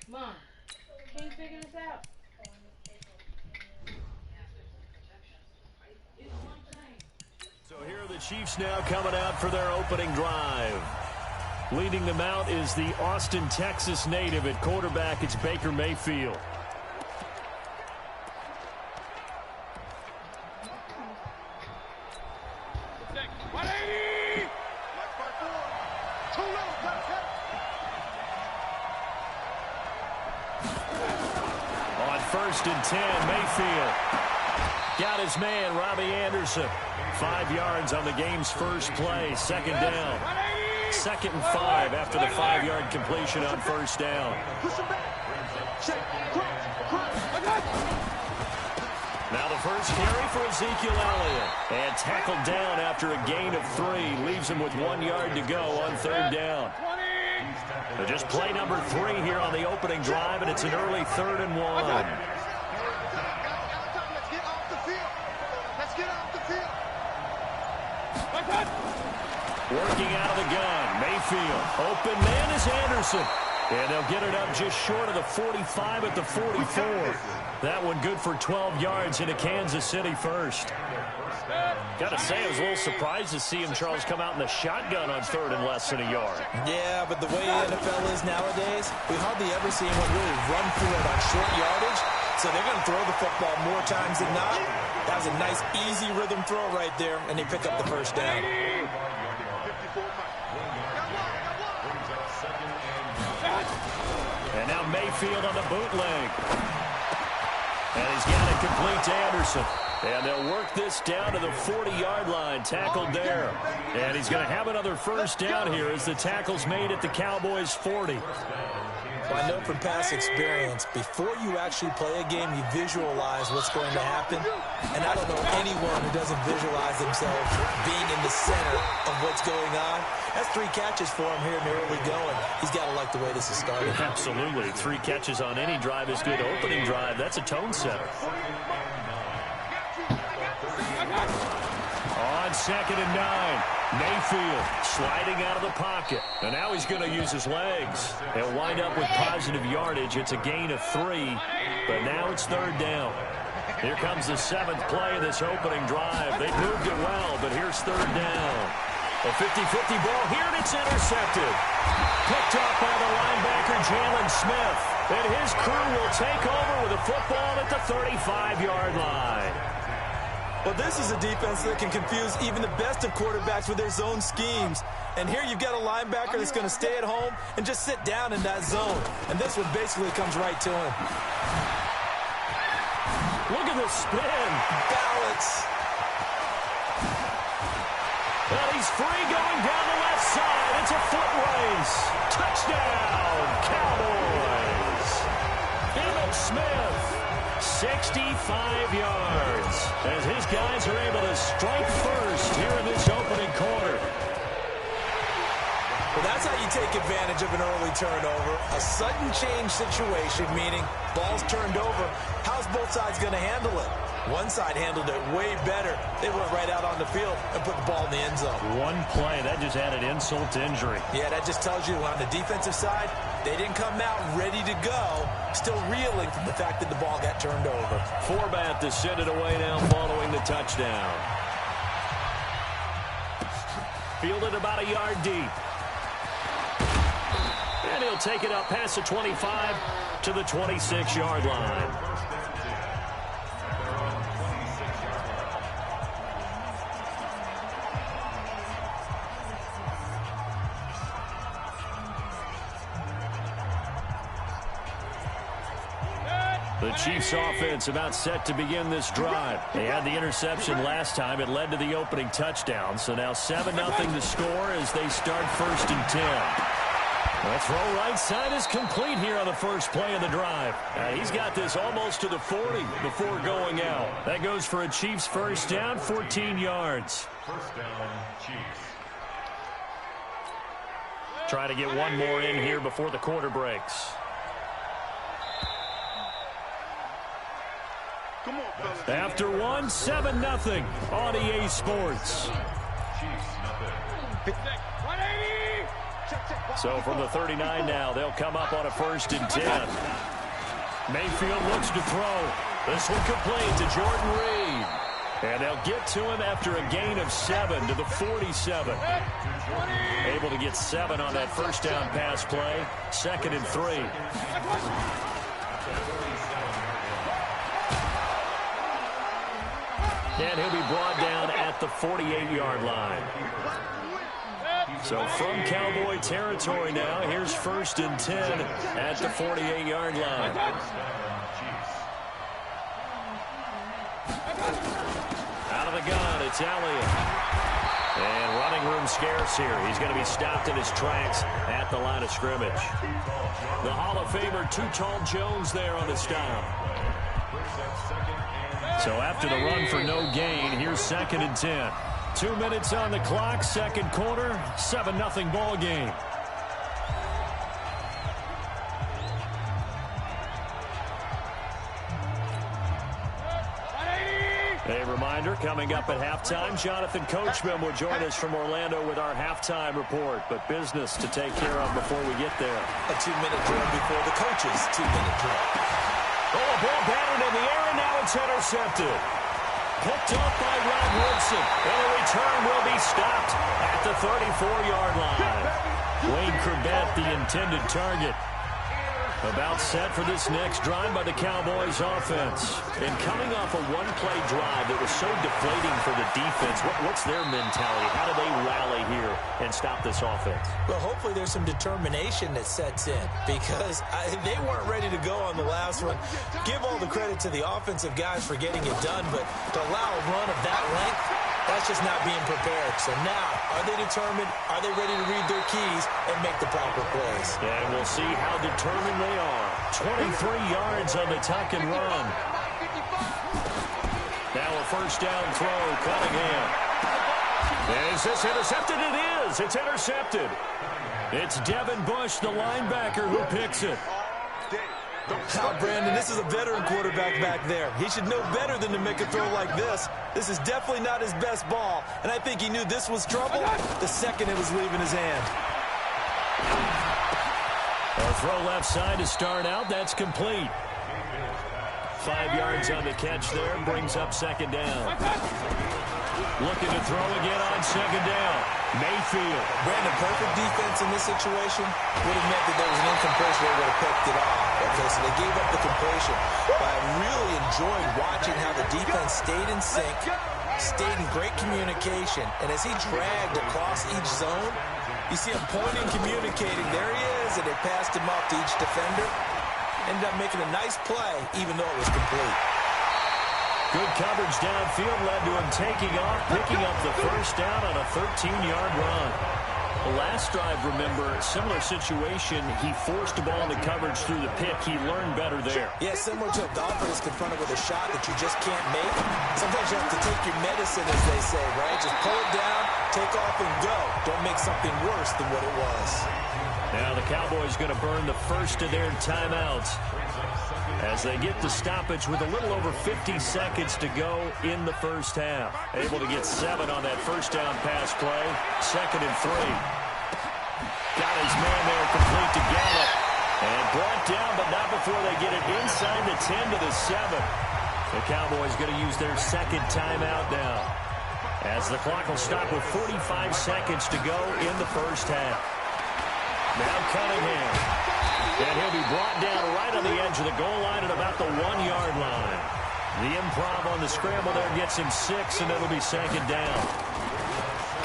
Mom, can you figure this out? So here are the Chiefs now coming out for their opening drive. Leading them out is the Austin, Texas native. At quarterback, it's Baker Mayfield. First and 10, Mayfield got his man, Robbie Anderson. 5 yards on the game's first play. Second down. 2nd and 5 after the 5-yard completion on first down. Now the first carry for Ezekiel Elliott. And tackled down after a gain of 3. Leaves him with 1 yard to go on third down. So just play number 3 here on the opening drive, and it's an early 3rd and 1. Let's get off the field. Working out of the gun, Mayfield. Open man is Anderson. And they'll get it up just short of the 45 at the 44. That one good for 12 yards into Kansas City first. Got to say, I was a little surprised to see him, Charles, come out in the shotgun on third and less than a yard. Yeah, but the way the NFL is nowadays, we hardly ever see anyone really run through it on short yardage. So they're going to throw the football more times than not. That was a nice, easy rhythm throw right there, and they pick up the first down. And now Mayfield on the bootleg. And he's got it complete to Anderson. And they'll work this down to the 40-yard line, tackled there. And he's going to have another first down here as the tackle's made at the Cowboys' 40. Well, I know from past experience, before you actually play a game, you visualize what's going to happen. And I don't know anyone who doesn't visualize themselves being in the center of what's going on. That's 3 catches for him here in the early going. He's got to like the way this is started. Absolutely. 3 catches on any drive is good. Opening drive, that's a tone setter. On 2nd and 9, Mayfield sliding out of the pocket. And now he's going to use his legs. He'll wind up with positive yardage. It's a gain of 3, but now it's 3rd down. Here comes the 7th play of this opening drive. They moved it well, but here's 3rd down. A 50-50 ball here, and it's intercepted. Picked up by the linebacker, Jalen Smith. And his crew will take over with a football at the 35-yard line. Well, this is a defense that can confuse even the best of quarterbacks with their zone schemes. And here you've got a linebacker that's going to stay at home and just sit down in that zone. And this one basically comes right to him. Look at the spin. Balance. Well, he's free going down the left side. It's a foot race. Touchdown, Cowboys. Emmitt Smith, 65 yards, as his guys are able to strike first here in this opening quarter. Well, that's how you take advantage of an early turnover. A sudden change situation, meaning ball's turned over. How's both sides going to handle it? One side handled it way better. They went right out on the field and put the ball in the end zone. One play, that just added insult to injury. Yeah, that just tells you on the defensive side, they didn't come out ready to go, still reeling from the fact that the ball got turned over. Forbath to send it away now following the touchdown. Fielded about a yard deep. And he'll take it up past the 25 to the 26-yard line. The Chiefs offense about set to begin this drive. They had the interception last time. It led to the opening touchdown. So now 7-0 to score as they start 1st and 10. The throw right side is complete here on the first play of the drive. He's got this almost to the 40 before going out. That goes for a Chiefs first down, 14 yards. First down, Chiefs. Try to get one more in here before the quarter breaks. After one, 7-0 on EA Sports. So from the 39 now, they'll come up on a 1st and 10. Mayfield looks to throw. This one complete to Jordan Reed. And they'll get to him after a gain of 7 to the 47. Able to get 7 on that first down pass play. 2nd and 3. And he'll be brought down at the 48-yard line. So from Cowboy territory now, here's 1st and 10 at the 48-yard line. Out of the gun, it's Elliott. And running room scarce here. He's going to be stopped in his tracks at the line of scrimmage. The Hall of Famer, Too Tall Jones there on the stop. So after the run for no gain, here's 2nd and 10. 2 minutes on the clock, 2nd quarter, 7-0 ball game. A reminder, Coming up at halftime, Jonathan Coachman will join us from Orlando with our halftime report. But business to take care of before we get there. A 2-minute drill before the coach's 2-minute drill. Oh, a ball batted in the air, and now it's intercepted. Picked up by Rob Woodson, and the return will be stopped at the 34-yard line. Wayne Corbett, the intended target. About set for this next drive by the Cowboys offense. And coming off a one-play drive that was so deflating for the defense, what's their mentality? How do they rally here and stop this offense? Well, hopefully there's some determination that sets in because they weren't ready to go on the last one. Give all the credit to the offensive guys for getting it done, but to allow a run of that length, that's just not being prepared. So now, are they determined? Are they ready to read their keys and make the proper plays? And we'll see how determined they are. 23 yards on the tuck and run. Now a first down throw, Cunningham. And is this intercepted? It is. It's intercepted. It's Devin Bush, the linebacker, who picks it. Now, Brandon, this is a veteran quarterback back there. He should know better than to make a throw like this. This is definitely not his best ball, and I think he knew this was trouble the second it was leaving his hand. A throw left side to start out. That's complete. 5 yards on the catch there. Brings up second down. Looking to throw again on second down. Mayfield. Brandon, perfect defense in this situation would have meant that there was an incompletion where they would have picked it off. Okay, so they gave up the completion. But I really enjoyed watching how the defense stayed in sync, stayed in great communication, and as he dragged across each zone, you see him pointing, communicating. There he is, and they passed him off to each defender. Ended up making a nice play, even though it was complete. Good coverage downfield led to him taking off, picking up the first down on a 13-yard run. The last drive, remember, similar situation. He forced the ball into coverage through the pick. He learned better there. Yeah, similar to a golfer that's confronted with a shot that you just can't make. Sometimes you have to take your medicine, as they say, right? Just pull it down, take off, and go. Don't make something worse than what it was. Now the Cowboys going to burn the first of their timeouts as they get the stoppage with a little over 50 seconds to go in the first half. Able to get 7 on that first down pass play. 2nd and 3. Got his man there complete to Gallup. And brought down, but not before they get it inside the 10 to the 7. The Cowboys going to use their second timeout now, as the clock will stop with 45 seconds to go in the first half. Now Cunningham. And he'll be brought down right on the edge of the goal line at about the 1-yard line. The improv on the scramble there gets him 6, and it'll be second down.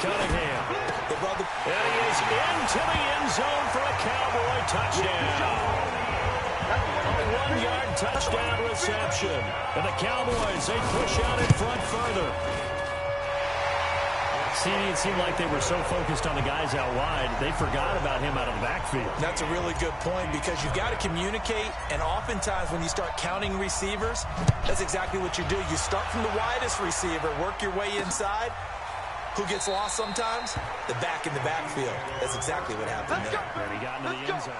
Cunningham. And he is into the end zone for a Cowboy touchdown. A 1-yard touchdown reception. And the Cowboys, they push out in front further. See, it seemed like they were so focused on the guys out wide, they forgot about him out of the backfield. That's a really good point because you've got to communicate, and oftentimes when you start counting receivers, that's exactly what you do. You start from the widest receiver, work your way inside. Who gets lost sometimes? The back in the backfield. That's exactly what happened there. And he got into the end zone.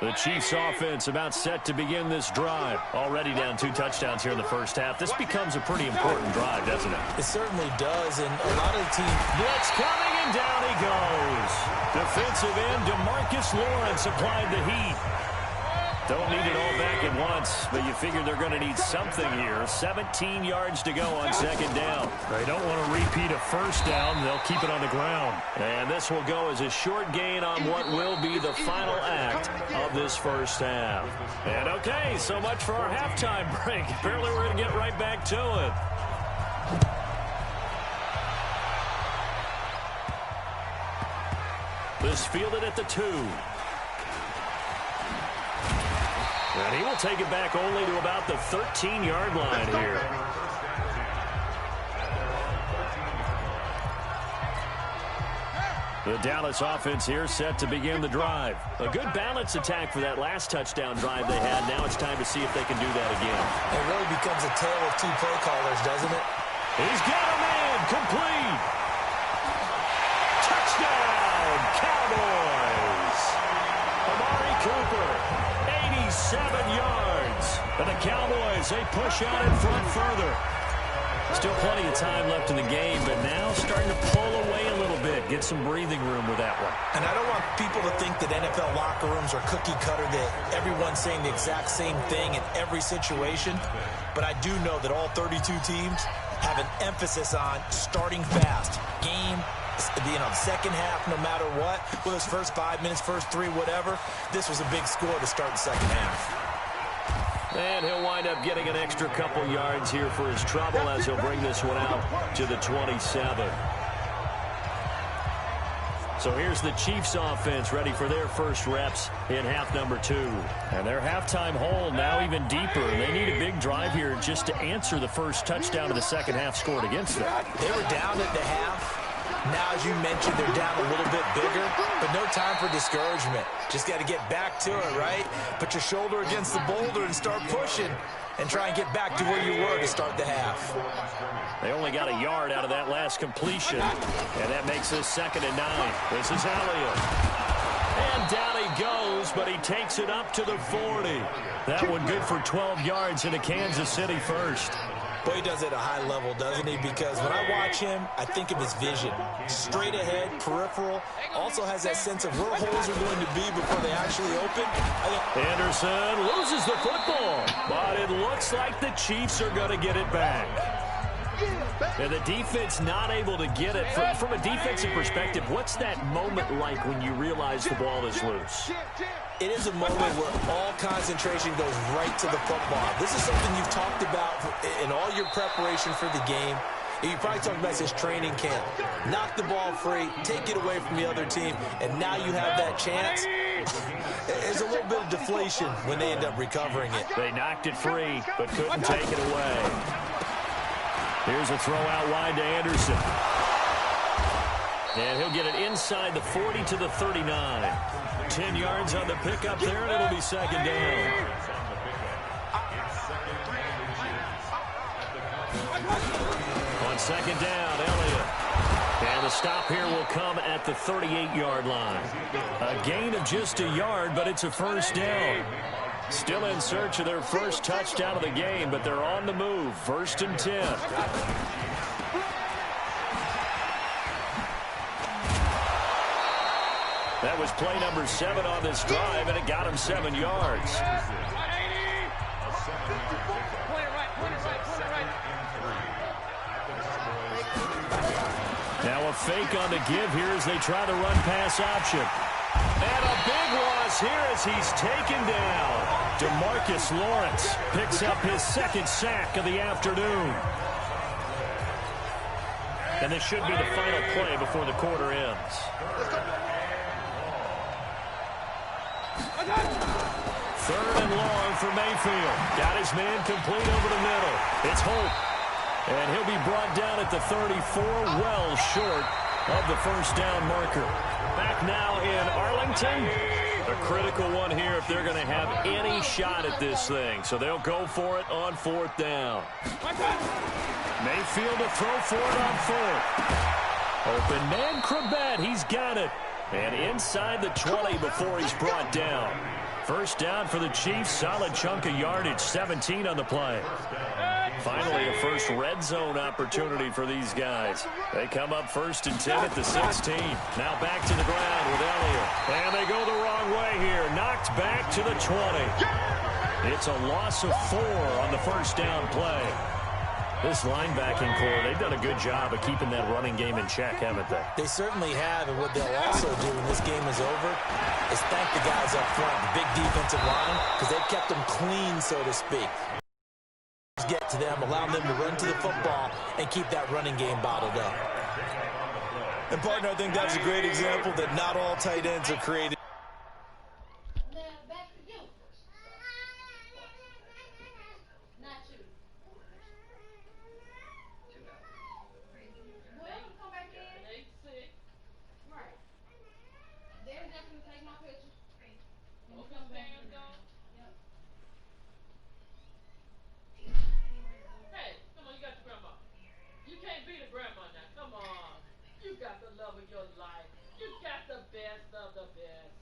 The Chiefs offense about set to begin this drive. Already down 2 touchdowns here in the first half. This becomes a pretty important drive, doesn't it? It certainly does, and a lot of the team... Blitz coming, and down he goes. Defensive end DeMarcus Lawrence applied the heat. Don't need it all back at once, but you figure they're going to need something here. 17 yards to go on second down. They don't want to repeat a first down. They'll keep it on the ground. And this will go as a short gain on what will be the final act of this first half. And okay, so much for our halftime break. Apparently we're going to get right back to it. This fielded at the 2. And he will take it back only to about the 13-yard line here. The Dallas offense here set to begin the drive. A good balance attack for that last touchdown drive they had. Now it's time to see if they can do that again. It really becomes a tale of 2 play callers, doesn't it? He's got a man complete. Touchdown, Cowboys. Amari Cooper. 87 Cowboys. They push out in front further. Still plenty of time left in the game, but now starting to pull away a little bit. Get some breathing room with that one. And I don't want people to think that NFL locker rooms are cookie cutter, that everyone's saying the exact same thing in every situation. But I do know that all 32 teams have an emphasis on starting fast. Game, second half, no matter what. Whether it's first 5 minutes, first 3, whatever. This was a big score to start the second half. And he'll wind up getting an extra couple yards here for his trouble as he'll bring this one out to the 27. So here's the Chiefs offense ready for their first reps in half number 2. And their halftime hole now even deeper. They need a big drive here just to answer the first touchdown of the second half scored against them. They were down at the half. Now, as you mentioned, they're down a little bit bigger, but no time for discouragement. Just got to get back to it, right? Put your shoulder against the boulder and start pushing and try and get back to where you were to start the half. They only got a yard out of that last completion, and that makes this 2nd and 9. This is Elliott. And down he goes, but he takes it up to the 40. That one good for 12 yards into Kansas City first. Boy, he does it at a high level, doesn't he? Because when I watch him, I think of his vision. Straight ahead, peripheral. Also has that sense of where holes are going to be before they actually open. Anderson loses the football, but it looks like the Chiefs are going to get it back. And the defense not able to get it. From a defensive perspective, what's that moment like when you realize the ball is loose? It is a moment where all concentration goes right to the football. This is something you've talked about in all your preparation for the game. You probably talked about this training camp. Knock the ball free, take it away from the other team, and now you have that chance. There's a little bit of deflation when they end up recovering it. They knocked it free, but couldn't take it away. Here's a throw out wide to Anderson. And he'll get it inside the 40 to the 39. 10 yards on the pickup there, and it'll be 2nd down. On 2nd down, Elliott. And the stop here will come at the 38-yard line. A gain of just a yard, but it's a first down. Still in search of their first touchdown of the game, but they're on the move. 1st and 10. That was play number 7 on this drive, and it got him 7 yards. Now a fake on the give here as they try the run-pass option. And a big loss here as he's taken down. DeMarcus Lawrence picks up his 2nd sack of the afternoon. And this should be the final play before the quarter ends. 3rd and long for Mayfield. Got his man complete over the middle. It's Holt. And he'll be brought down at the 34, well short of the first down marker. Back now in Arlington. A critical one here if they're going to have any shot at this thing. So they'll go for it on 4th down. Mayfield to throw for it on 4th. Open man, Krebet. He's got it. And inside the 20 before he's brought down. First down for the Chiefs. Solid chunk of yardage. 17 on the play. Finally, a first red zone opportunity for these guys. They come up 1st and 10 at the 16. Now back to the ground with Elliott. And they go the wrong way here. Knocked back to the 20. It's a loss of 4 on the first down play. This linebacking core, they've done a good job of keeping that running game in check, haven't they? They certainly have, and what they'll also do when this game is over is thank the guys up front, the big defensive line, because they've kept them clean, so to speak. Get to them, allow them to run to the football, and keep that running game bottled up. And, partner, I think that's a great example that not all tight ends are created. Your life. You got the best of the best.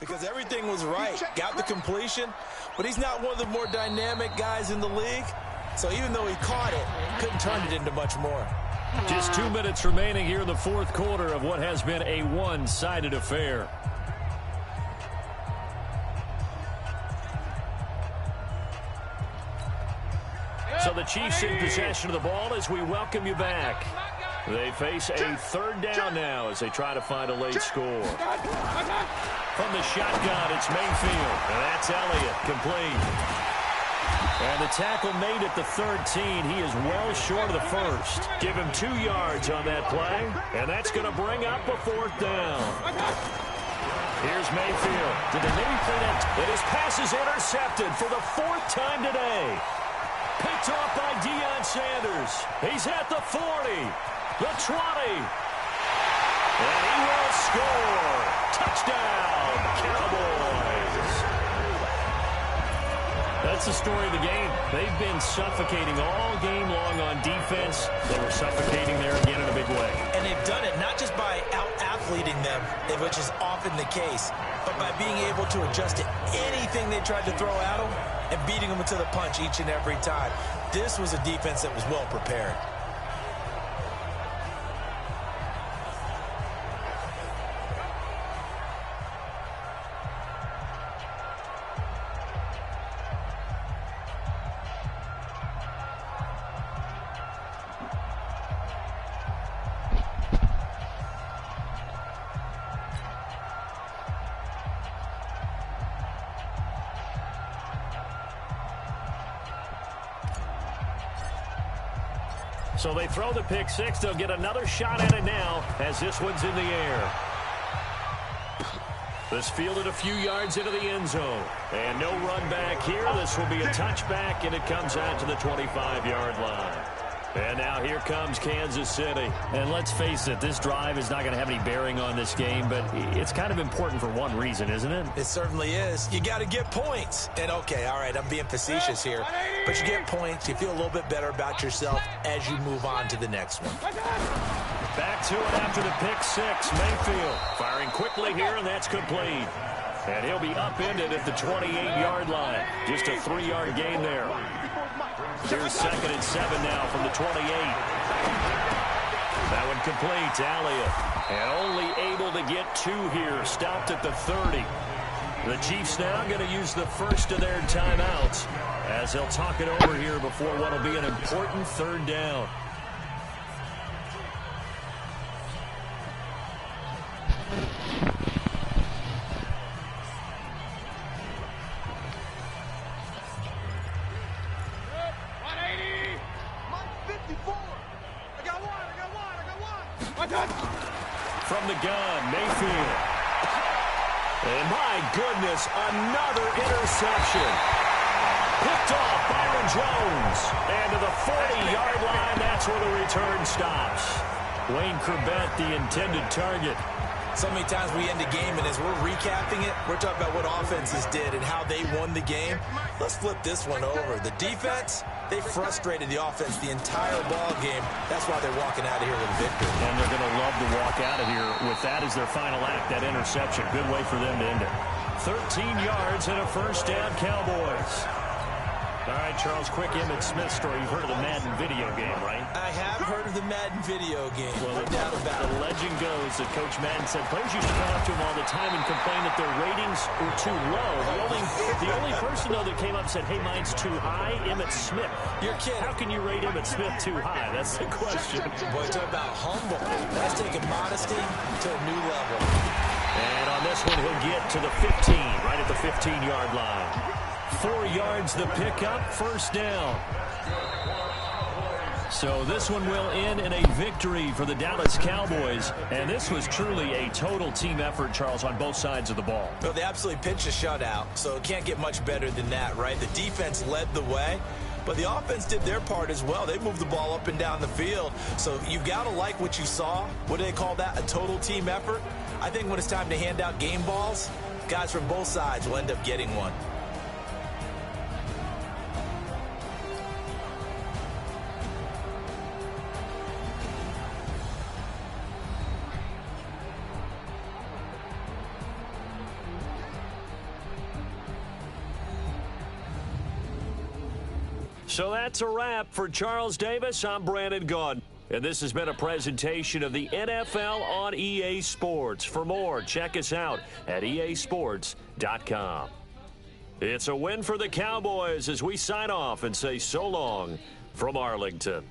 Because everything was right. Got the completion, but he's not one of the more dynamic guys in the league. So even though he caught it, couldn't turn it into much more. Just 2 minutes remaining here in the fourth quarter of what has been a one-sided affair. So the Chiefs in possession of the ball as we welcome you back. They face a third down now as they try to find a late score. From the shotgun, it's Mayfield, and that's Elliott, complete. And the tackle made at the 13. He is well short of the first. Give him 2 yards on that play, and that's going to bring up a fourth down. Here's Mayfield. Did they maybe play that? And his pass is intercepted for the 4th time today. Picked off by Deion Sanders. He's at the 40, the 20, and he will score. Touchdown, Cowboys. That's the story of the game. They've been suffocating all game long on defense. They were suffocating there again in a big way. And they've done it not just by out-athleting them, which is often the case, but by being able to adjust to anything they tried to throw at them and beating them to the punch each and every time. This was a defense that was well prepared. So they throw the pick six. They'll get another shot at it now as this one's in the air. This fielded a few yards into the end zone. And no run back here. This will be a touchback, and it comes out to the 25-yard line. And now here comes Kansas City. And let's face it, this drive is not going to have any bearing on this game, but it's kind of important for one reason, isn't it? It certainly is. You got to get points. And, okay, all right, I'm being facetious here, but you get points. You feel a little bit better about yourself as you move on to the next one. Back to it after the pick six. Mayfield firing quickly here, and that's complete. And he'll be upended at the 28-yard line. Just a 3-yard gain there. Here's 2nd and 7 now from the 28. That one complete to Elliott. And only able to get 2 here. Stopped at the 30. The Chiefs now going to use the first of their timeouts as they'll talk it over here before what will be an important 3rd down. From the gun, Mayfield. And my goodness, another interception. Picked off Byron Jones. And to the 40-yard line, that's where the return stops. Wayne Corbett, the intended target. So many times we end a game, and as we're recapping it, we're talking about what offenses did and how they won the game. Let's flip this one over. The defense, they frustrated the offense the entire ball game. That's why they're walking out of here with a victory. And they're going to love to walk out of here with that as their final act, that interception. Good way for them to end it. 13 yards and a 1st down, Cowboys. All right, Charles, quick Emmitt Smith story. You've heard of the Madden video game, right? I have heard of the Madden video game. Well, no doubt about it. The legend goes that Coach Madden said players used to come up to him all the time and complain that their ratings were too low. The only person, though, that came up and said, hey, mine's too high, Emmitt Smith. You're kidding. How can you rate Emmitt Smith too high? That's the question. Boy, talk about humble. That's taking modesty to a new level. And on this one, he'll get to the 15, right at the 15-yard line. 4 yards the pickup, 1st down. So this one will end in a victory for the Dallas Cowboys. And this was truly a total team effort, Charles, on both sides of the ball. Well, they absolutely pitched a shutout, so it can't get much better than that, right? The defense led the way, but the offense did their part as well. They moved the ball up and down the field. So you've got to like what you saw. What do they call that? A total team effort? I think when it's time to hand out game balls, guys from both sides will end up getting one. So that's a wrap for Charles Davis. I'm Brandon Gaudin. And this has been a presentation of the NFL on EA Sports. For more, check us out at easports.com. It's a win for the Cowboys as we sign off and say so long from Arlington.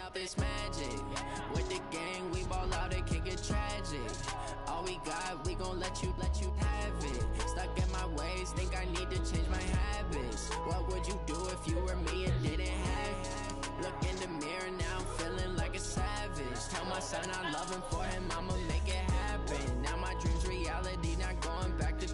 Up this magic with the gang, we ball out, it can get tragic. All we got, we gon' let you have it. Stuck in my ways, think I need to change my habits. What would you do if you were me and didn't have it? Look in the mirror now, I'm feeling like a savage. Tell my son I love him, for him I'ma make it happen. Now my dreams reality, not going back to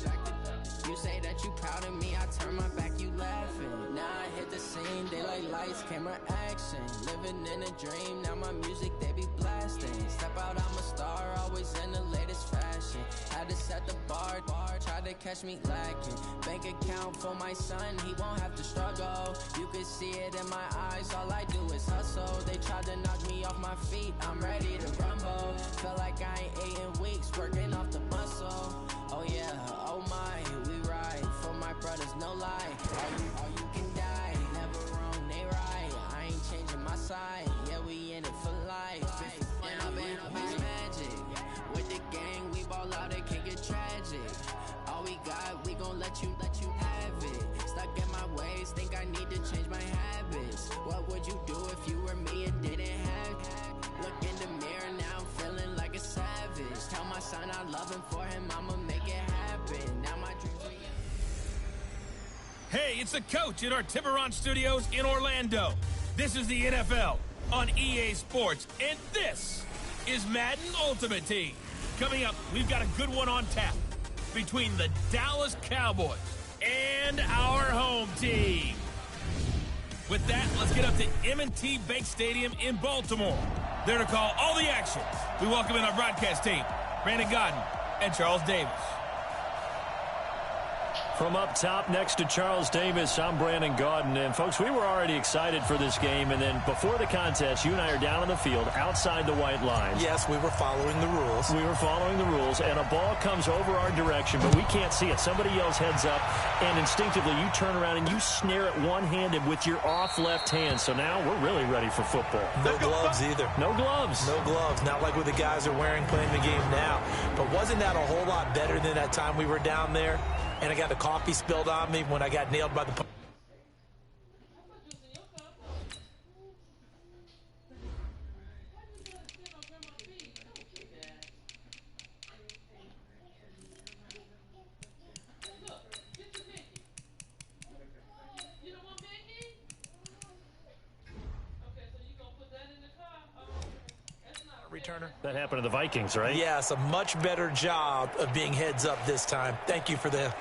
you say that you proud of me, I turn my back, you laughing. Now I hit the scene, daylight lights, camera action. Living in a dream, now my music, they be blasting. Step out, I'm a star, always in the latest fashion. Had to set the bar, tried to catch me lacking. Bank account for my son, he won't have to struggle. You can see it in my eyes, all I do is hustle. They tried to knock me off my feet, I'm ready to rumble. Feel like I ain't ate in weeks, working off the muscle. Oh yeah, oh my, we ride for my brothers, no lie. All you can die, never wrong, they right. I ain't changing my side, yeah, we in it for life. And I've been magic with the gang, we ball out, it can get tragic. All we got, we gon' let you have it. Stuck in my ways, think I need to change my habits. What would you do if you were me and didn't have it? Look in the mirror now, I'm feeling like a savage. Tell my son, I'm loving for him, I'ma make it happen. Now my dreams are... Hey, it's the coach in our Tiburon studios in Orlando. This is the NFL on EA Sports, and this is Madden Ultimate Team. Coming up, we've got a good one on tap between the Dallas Cowboys and our home team. With that, let's get up to M&T Bank Stadium in Baltimore. There to call all the action, we welcome in our broadcast team, Brandon Godden and Charles Davis. From up top next to Charles Davis, I'm Brandon Gaudin. And, folks, we were already excited for this game. And then before the contest, you and I are down on the field outside the white lines. Yes, we were following the rules. We were following the rules, and a ball comes over our direction, but we can't see it. Somebody yells heads up, and instinctively you turn around and you snare it one-handed with your off left hand. So now we're really ready for football. No gloves either. No gloves. No gloves. Not like what the guys are wearing playing the game now. But wasn't that a whole lot better than that time we were down there? And I got the coffee spilled on me when I got nailed by the... Returner. That happened to the Vikings, right? Yes, a much better job of being heads up this time. Thank you for the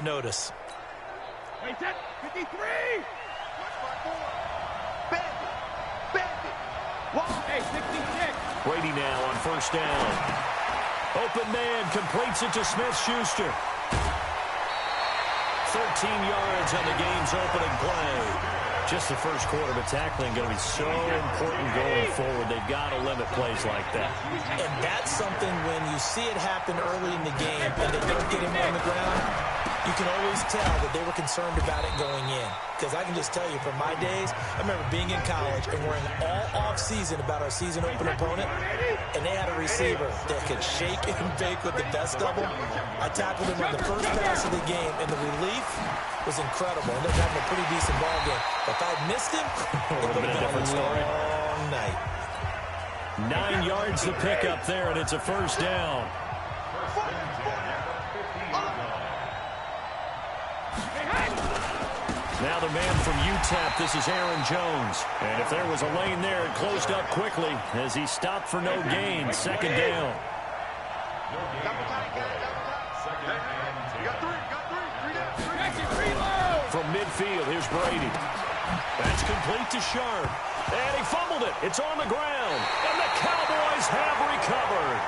notice. Wait, 53! Hey, 66! Brady now on first down. Open man completes it to Smith-Schuster. 13 yards on the game's opening play. Just the first quarter, but tackling going to be so important going forward. They've got to limit plays like that. And that's something when you see it happen early in the game and they don't get him on the ground, you can always tell that they were concerned about it going in. Because I can just tell you, from my days, I remember being in college and worrying all off-season about our season-open opponent, and they had a receiver that could shake and bake with the best of them. I tackled him on the first pass of the game, and the relief was incredible. Ended up having a pretty decent ball game. But if I'd missed him, it would have been a different story. Long night. 9 yards to pick up there, and it's a first down. Now the man from UTEP, this is Aaron Jones. And if there was a lane there, it closed up quickly as he stopped for no gain. Second down. From midfield, here's Brady. That's complete to Sharp. And he fumbled it. It's on the ground. And the Cowboys have recovered.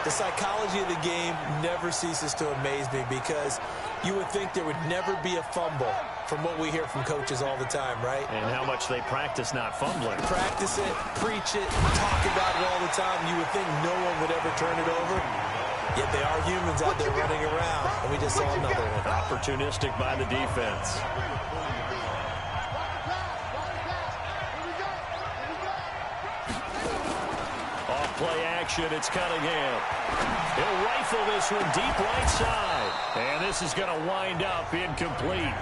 The psychology of the game never ceases to amaze me, because you would think there would never be a fumble from what we hear from coaches all the time, right? And how much they practice not fumbling. Practice it, preach it, talk about it all the time. You would think no one would ever turn it over. Yet they are humans out there running around, and we just saw another one. Opportunistic by the defense. Play action, it's Cunningham. He'll rifle this one deep right side. And this is going to wind up incomplete.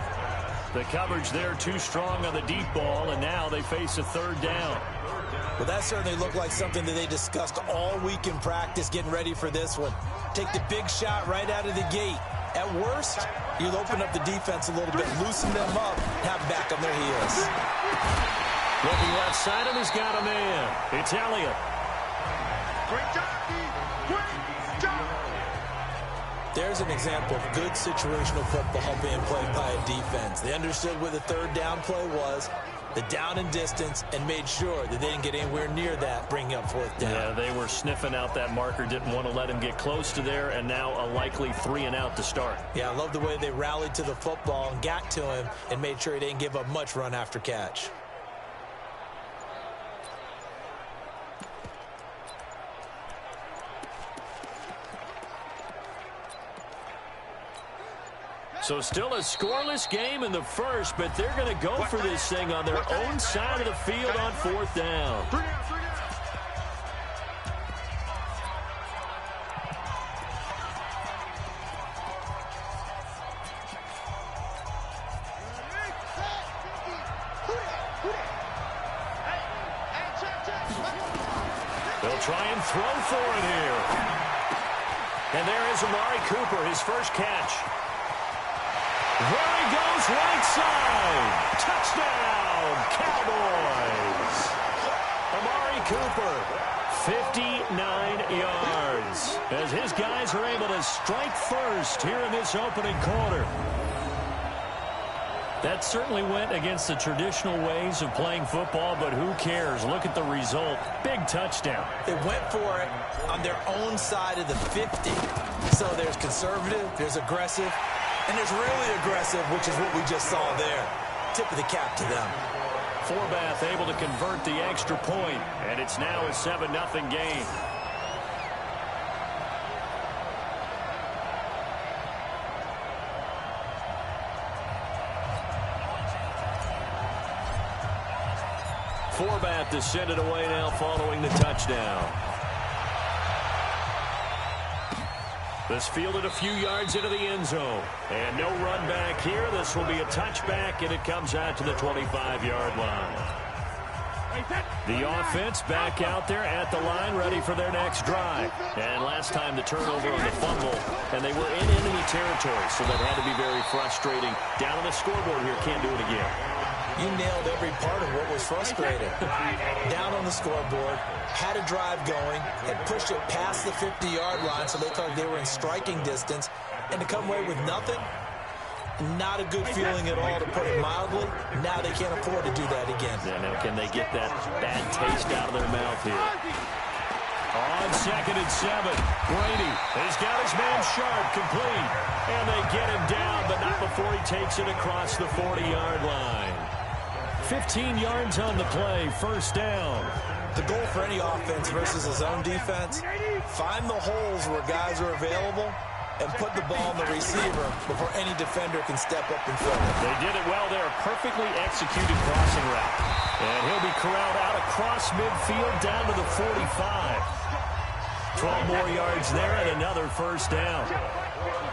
The coverage there too strong on the deep ball, and now they face a third down. Well, that certainly looked like something that they discussed all week in practice, getting ready for this one. Take the big shot right out of the gate. At worst, you'll open up the defense a little bit, loosen them up, have back on their heels. Looking left side, and he's got a man. It's Elliott. Great job, D. Great job. There's an example of good situational football being played by a defense. They understood where the third down play was, the down and distance, and made sure that they didn't get anywhere near that, bringing up fourth down. Yeah, they were sniffing out that marker, didn't want to let him get close to there, and now a likely 3 and out to start. Yeah, I love the way they rallied to the football and got to him and made sure he didn't give up much run after catch. So still a scoreless game in the first, but they're going to go for this thing on their own side of the field on fourth down. They'll try and throw for it here. And there is Amari Cooper, his first catch. There he goes, right side. Touchdown, Cowboys. Amari Cooper, 59 yards, as his guys are able to strike first here in this opening quarter. That certainly went against the traditional ways of playing football, but who cares? Look at the result. Big touchdown. They went for it on their own side of the 50. So there's conservative, there's aggressive, and there's really aggressive, which is what we just saw there. Tip of the cap to them. Forbath able to convert the extra point, and it's now a 7-0 game. Forbath to send it away now following the touchdown. This fielded a few yards into the end zone. And no run back here. This will be a touchback, and it comes out to the 25-yard line. The offense back out there at the line, ready for their next drive. And last time the turnover on the fumble, and they were in enemy territory, so that had to be very frustrating. Down on the scoreboard here, can't do it again. You nailed every part of what was frustrating. Down on the scoreboard, had a drive going, and pushed it past the 50-yard line so they thought they were in striking distance, and to come away with nothing, not a good feeling at all, to put it mildly. Now they can't afford to do that again. Yeah, now can they get that bad taste out of their mouth here? On 2nd and 7, Brady has got his man Sharp complete, and they get him down, but not before he takes it across the 40-yard line. 15 yards on the play, first down. The goal for any offense versus his own defense, find the holes where guys are available and put the ball on the receiver before any defender can step up in front of him. They did it well there. Perfectly executed crossing route. And he'll be corralled out across midfield down to the 45. 12 more yards there and another first down.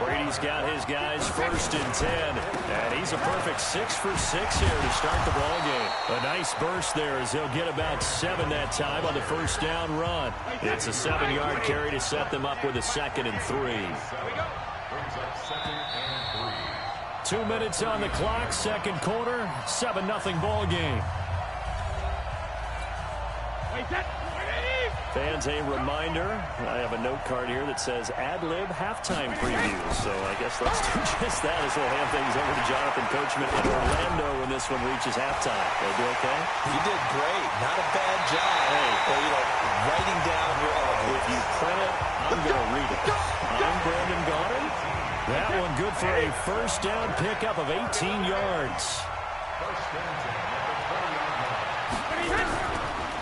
Brady's got his guys 1st and 10. And he's a perfect 6 for 6 here to start the ball game. A nice burst there as he'll get about 7 that time on the first down run. It's a 7-yard carry to set them up with a 2nd and 3. 2 minutes on the clock, second quarter, 7-0 ball game. Fans, a reminder, I have a note card here that says ad-lib halftime previews. So I guess let's do just that as we'll hand things over to Jonathan Coachman in Orlando when this one reaches halftime. They do okay? You did great. Not a bad job. Hey, well, you know, writing down your if you print it, I'm going to read it. I'm Brandon Gaudin. That one good for a first down pickup of 18 yards.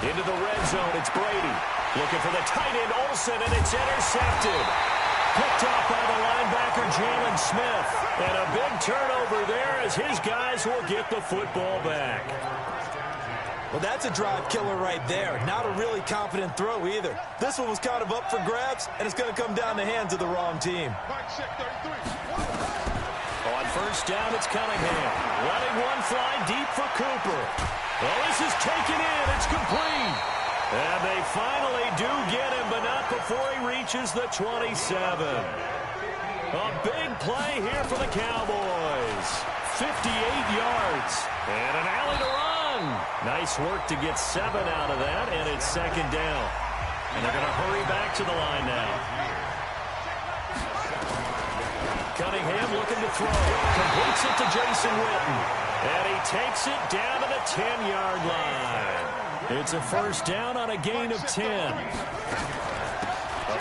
Into the red zone, it's Brady. Looking for the tight end, Olsen, and it's intercepted. Picked off by the linebacker, Jalen Smith. And a big turnover there as his guys will get the football back. Well, that's a drive killer right there. Not a really confident throw either. This one was kind of up for grabs, and it's going to come down the hands of the wrong team. On first down, it's Cunningham. Letting one fly deep for Cooper. Well, this is taken in. It's complete. And they finally do get him, but not before he reaches the 27. A big play here for the Cowboys. 58 yards. And an alley to run. Nice work to get 7 out of that, and it's second down. And they're going to hurry back to the line now. Cunningham looking to throw. Completes it to Jason Witten. And he takes it down to the 10-yard line. It's a first down on a gain of 10. A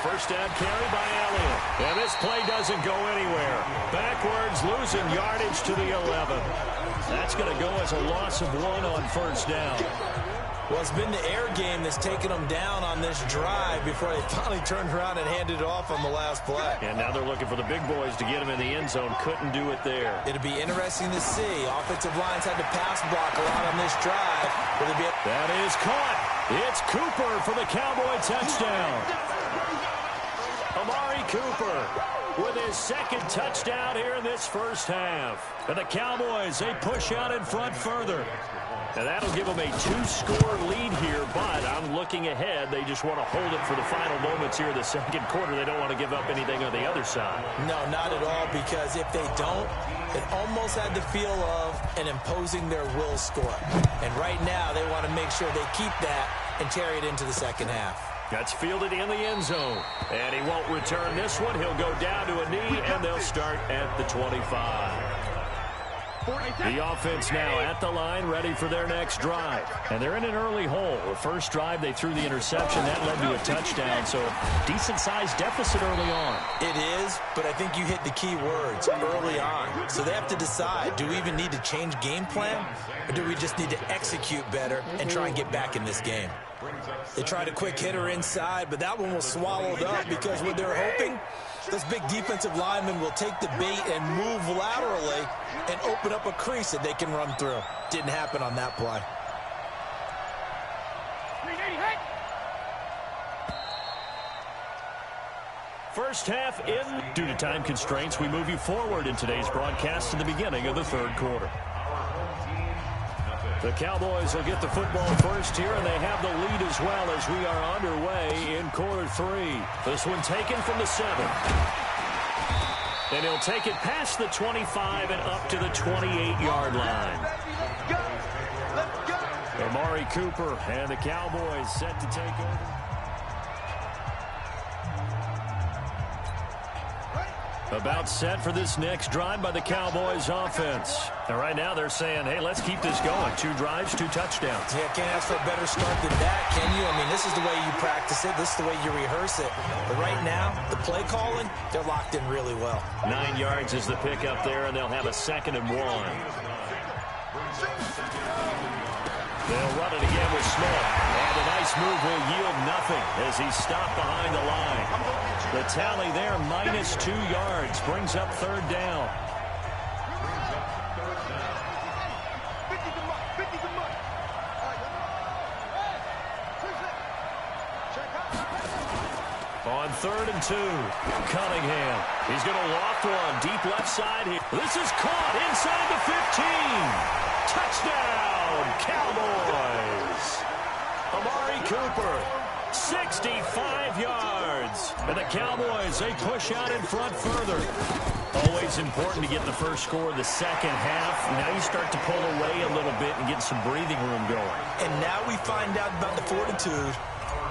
first down carry by Elliott. And this play doesn't go anywhere. Backwards, losing yardage to the 11. That's going to go as a loss of 1 on first down. Well, it's been the air game that's taken them down on this drive before they finally turned around and handed it off on the last play. And now they're looking for the big boys to get him in the end zone. Couldn't do it there. It'll be interesting to see. Offensive lines had to pass block a lot on this drive. That is caught. It's Cooper for the Cowboy touchdown. Amari Cooper with his second touchdown here in this first half. And the Cowboys, they push out in front further. And that'll give them a 2-score lead here, but I'm looking ahead. They just want to hold it for the final moments here in the second quarter. They don't want to give up anything on the other side. No, not at all, because if they don't, it almost had the feel of an imposing their will score. And right now, they want to make sure they keep that and carry it into the second half. That's fielded in the end zone. And he won't return this one. He'll go down to a knee, and they'll start at the 25. The offense now at the line, ready for their next drive. And they're in an early hole. The first drive, they threw the interception. That led to a touchdown, so decent-sized deficit early on. It is, but I think you hit the key words, early on. So they have to decide, do we even need to change game plan, or do we just need to execute better and try and get back in this game? They tried a quick hitter inside, but that one was swallowed up because what they're hoping, those big defensive linemen will take the bait and move laterally and open up a crease that they can run through. Didn't happen on that play. First half in. Due to time constraints, we move you forward in today's broadcast to the beginning of the third quarter. The Cowboys will get the football first here, and they have the lead as well as we are underway in quarter three. This one taken from the 7. And he'll take it past the 25 and up to the 28-yard line. Amari Cooper and the Cowboys set to take over. About set for this next drive by the Cowboys offense. And right now they're saying, hey, let's keep this going. 2 drives, 2 touchdowns. Yeah, can't ask for a better start than that, can you? I mean, this is the way you practice it. This is the way you rehearse it. But right now, the play calling, they're locked in really well. 9 yards is the pickup there, and they'll have a 2nd and 1. They'll run it again with Smith. And a nice move will yield nothing as he's stopped behind the line. The tally there, minus 2 yards, brings up 3rd down. On 3rd and 2, Cunningham. He's going to loft one deep left side here. This is caught inside the 15. Touchdown, Cowboys. Amari Cooper. 65 yards. And the Cowboys, they push out in front further. Always important to get the first score of the second half. Now you start to pull away a little bit and get some breathing room going. And now we find out about the fortitude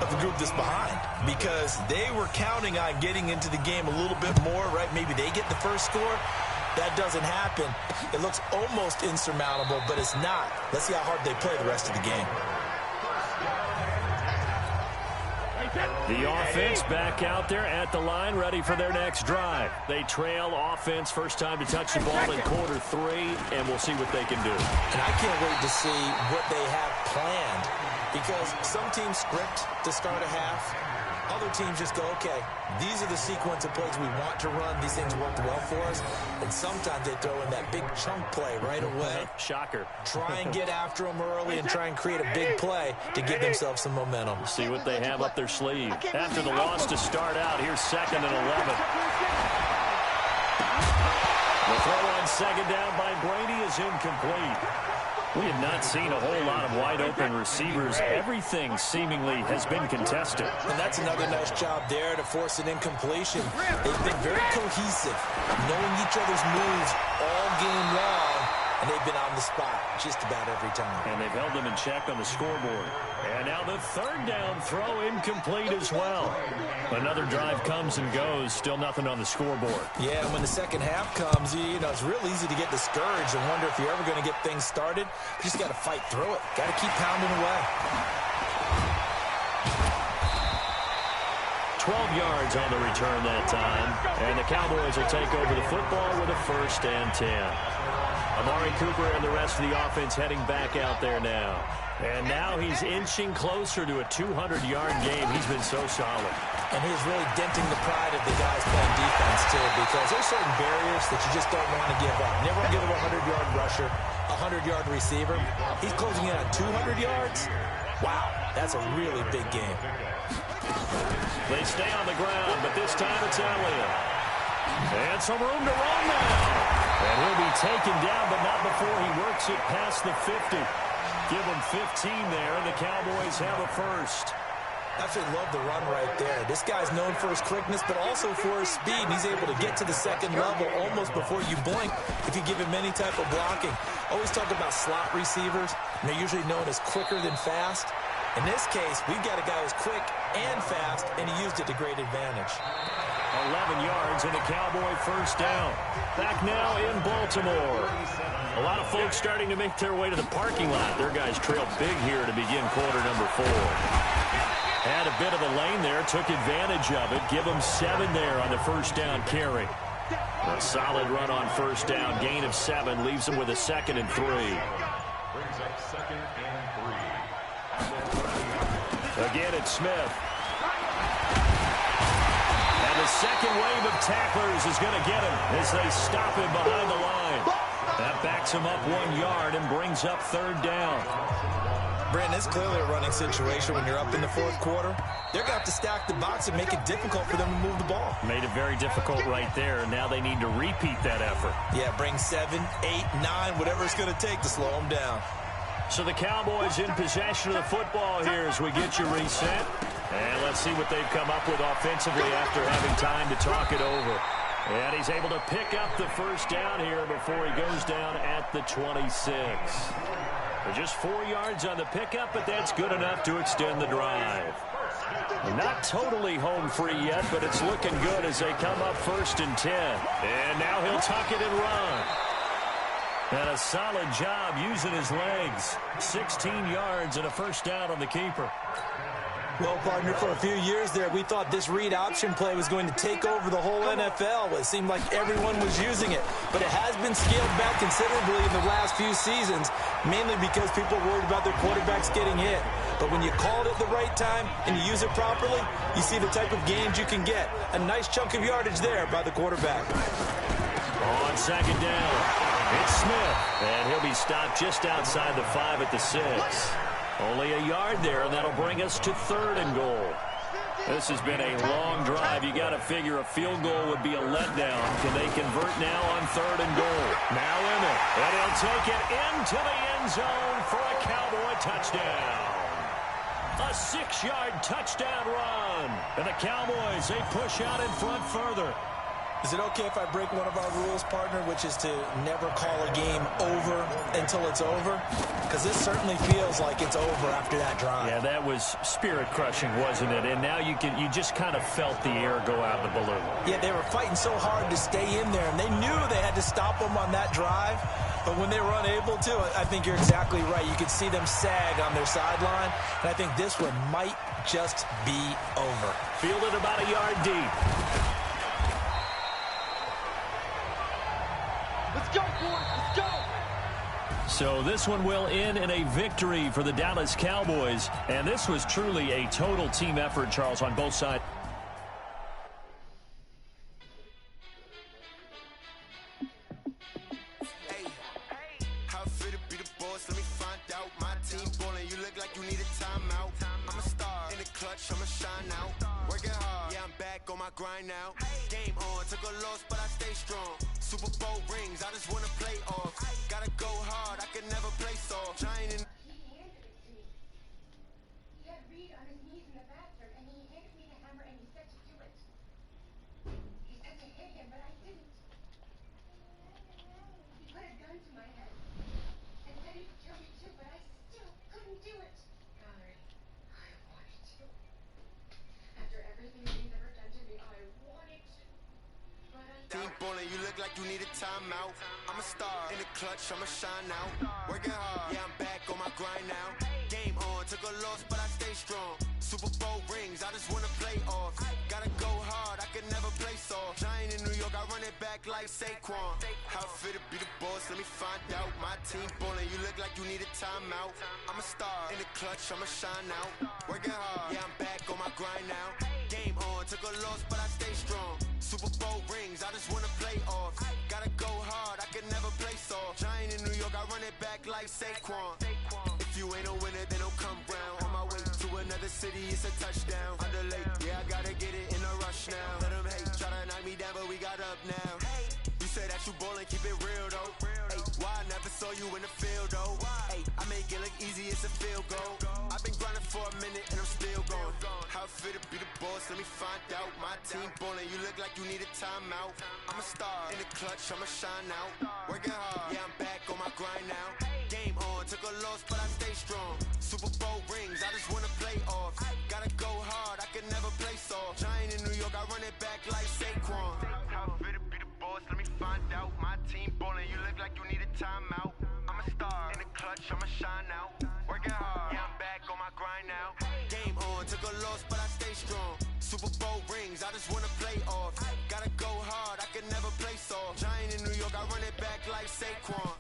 of the group that's behind, because they were counting on getting into the game a little bit more, right? Maybe they get the first score. That doesn't happen. It looks almost insurmountable, but it's not. Let's see how hard they play the rest of the game. The offense back out there at the line, ready for their next drive. They trail offense, first time to touch the ball in quarter 3, and we'll see what they can do. And I can't wait to see what they have planned, because some teams script to start a half. Other teams just go, okay, these are the sequence of plays we want to run. These things worked well for us. And sometimes they throw in that big chunk play right away. Shocker. Try and get after them early and try and create a big play to give themselves some momentum. See what they have up their sleeve. After the loss to start out, here's 2nd and 11. The throw on 2nd down by Brady is incomplete. We have not seen a whole lot of wide-open receivers. Everything seemingly has been contested. And that's another nice job there to force an incompletion. They've been very cohesive, knowing each other's moves all game long, and they've been on the spot just about every time. And they've held them in check on the scoreboard. And now the 3rd down throw incomplete as well. Another drive comes and goes, still nothing on the scoreboard. Yeah, when the second half comes, you know, it's real easy to get discouraged and wonder if you're ever going to get things started. You just got to fight through it. Got to keep pounding away. 12 yards on the return that time. And the Cowboys will take over the football with a 1st and 10. Amari Cooper and the rest of the offense heading back out there now. And now he's inching closer to a 200-yard game. He's been so solid. And he's really denting the pride of the guys playing defense, too, because there's certain barriers that you just don't want to give up. Never want to give up a 100-yard rusher, a 100-yard receiver. He's closing in on 200 yards. Wow, that's a really big game. They stay on the ground, but this time it's Elliott. And some room to run now. And he'll be taken down, but not before he works it past the 50. Give him 15 there, and the Cowboys have a first. I absolutely love the run right there. This guy's known for his quickness, but also for his speed. And he's able to get to the second level almost before you blink if you give him any type of blocking. Always talk about slot receivers, and they're usually known as quicker than fast. In this case, we've got a guy who's quick and fast, and he used it to great advantage. 11 yards and a Cowboy first down. Back now in Baltimore. A lot of folks starting to make their way to the parking lot. Their guys trailed big here to begin quarter number 4. Had a bit of a lane there, took advantage of it. Give them 7 there on the first down carry. A solid run on first down. Gain of 7 leaves them with a 2nd and 3. Brings up 2nd and 3. Again, it's Smith. And the second wave of tacklers is going to get him as they stop him behind the line. That backs him up 1 yard and brings up 3rd down. Brandon, it's clearly a running situation when you're up in the 4th quarter. They're going to have to stack the box and make it difficult for them to move the ball. Made it very difficult right there. Now they need to repeat that effort. Yeah, bring 7, 8, 9, whatever it's going to take to slow them down. So the Cowboys in possession of the football here as we get you reset. And let's see what they've come up with offensively after having time to talk it over. And he's able to pick up the first down here before he goes down at the 26. For just 4 yards on the pickup, but that's good enough to extend the drive. Not totally home free yet, but it's looking good as they come up 1st and 10. And now he'll tuck it and run. And a solid job using his legs. 16 yards and a first down on the keeper. Well, partner, for a few years there, we thought this read option play was going to take over the whole NFL. It seemed like everyone was using it. But it has been scaled back considerably in the last few seasons, mainly because people are worried about their quarterbacks getting hit. But when you call it at the right time and you use it properly, you see the type of gains you can get. A nice chunk of yardage there by the quarterback. On 2nd down, it's Smith. And he'll be stopped just outside the 5 at the 6. Only a yard there, and that'll bring us to 3rd and goal. This has been a long drive. You got to figure a field goal would be a letdown. Can they convert now on 3rd and goal? Now in it. And he'll take it into the end zone for a Cowboy touchdown. A 6-yard touchdown run. And the Cowboys, they push out in front further. Is it okay if I break one of our rules, partner, which is to never call a game over until it's over? Because this certainly feels like it's over after that drive. Yeah, that was spirit-crushing, wasn't it? And now you just kind of felt the air go out of the balloon. Yeah, they were fighting so hard to stay in there, and they knew they had to stop them on that drive. But when they were unable to, I think you're exactly right. You could see them sag on their sideline, and I think this one might just be over. Fielded about a yard deep. Let's go, boys. Let's go. So this one will end in a victory for the Dallas Cowboys. And this was truly a total team effort, Charles, on both sides. Hey, how fit to be the boss? Let me find out. My team ballin', you look like you need a timeout. I'm a star in the clutch, I'ma shine out. Working hard, yeah, I'm back on my grind now. Game on, took a loss, but I stay strong. Super Bowl rings, I just wanna play off. Gotta go hard, I can never play soft. Giant in He handed it to me. He had Reed on his knees in the bathroom, and he handed me the hammer, and he said to do it. He said to hit him, but I didn't. He put a gun to my head, and said he'd kill me too, but I still couldn't do it. Valerie, I wanted to. After everything he's ever done to me, I wanted to. But I team ballin', you look like you need a timeout. I'm a star in the clutch, I'ma shine out. Working hard, yeah, I'm back on my grind now. Game on, took a loss, but I stay strong. Super Bowl rings, I just wanna play off. Gotta go hard, I can never play soft. Giant in New York, I run it back like Saquon. How fit to be the boss, let me find out. My team ballin', you look like you need a timeout. I'm a star in the clutch, I'ma shine out. Working hard, yeah, I'm back on my grind now. Game on, took a loss, but I stay strong. Super Bowl rings, I just wanna play off. Gotta go hard, I can never play soft. Giant in New York, I run it back like Saquon. If you ain't a winner, then don't come round. On my way to another city, it's a touchdown. Underlay, yeah, I gotta get it in a rush now. Let them hate, try to knock me down. but we got up now. You say that you ballin', keep it real though. Ay, why I never saw you in the field though? Ay, I make it look easy, it's a field goal. I've been grinding for a minute and I'm still going. How it feel to be the boss, let me find out. My team ballin', you look like you need a timeout. I'm a star in the clutch, I'ma shine out. Working hard, yeah, I'm back on my grind now. Game on, took a loss, but I stay strong. Super Bowl rings, I just wanna play off. Gotta go hard, I can never play soft. Giant in New York, I run it back like Saquon. How it feel to be the boss, let me find out. My team ballin', you look like you need a timeout. I'm a star in the clutch, I'ma shine out. Working hard, yeah, I'm back on my grind now. Game on, took a loss, but I stay strong. Super Bowl rings, I just wanna play off. Gotta go hard, I can never play soft. Giant in New York, I run it back like Saquon.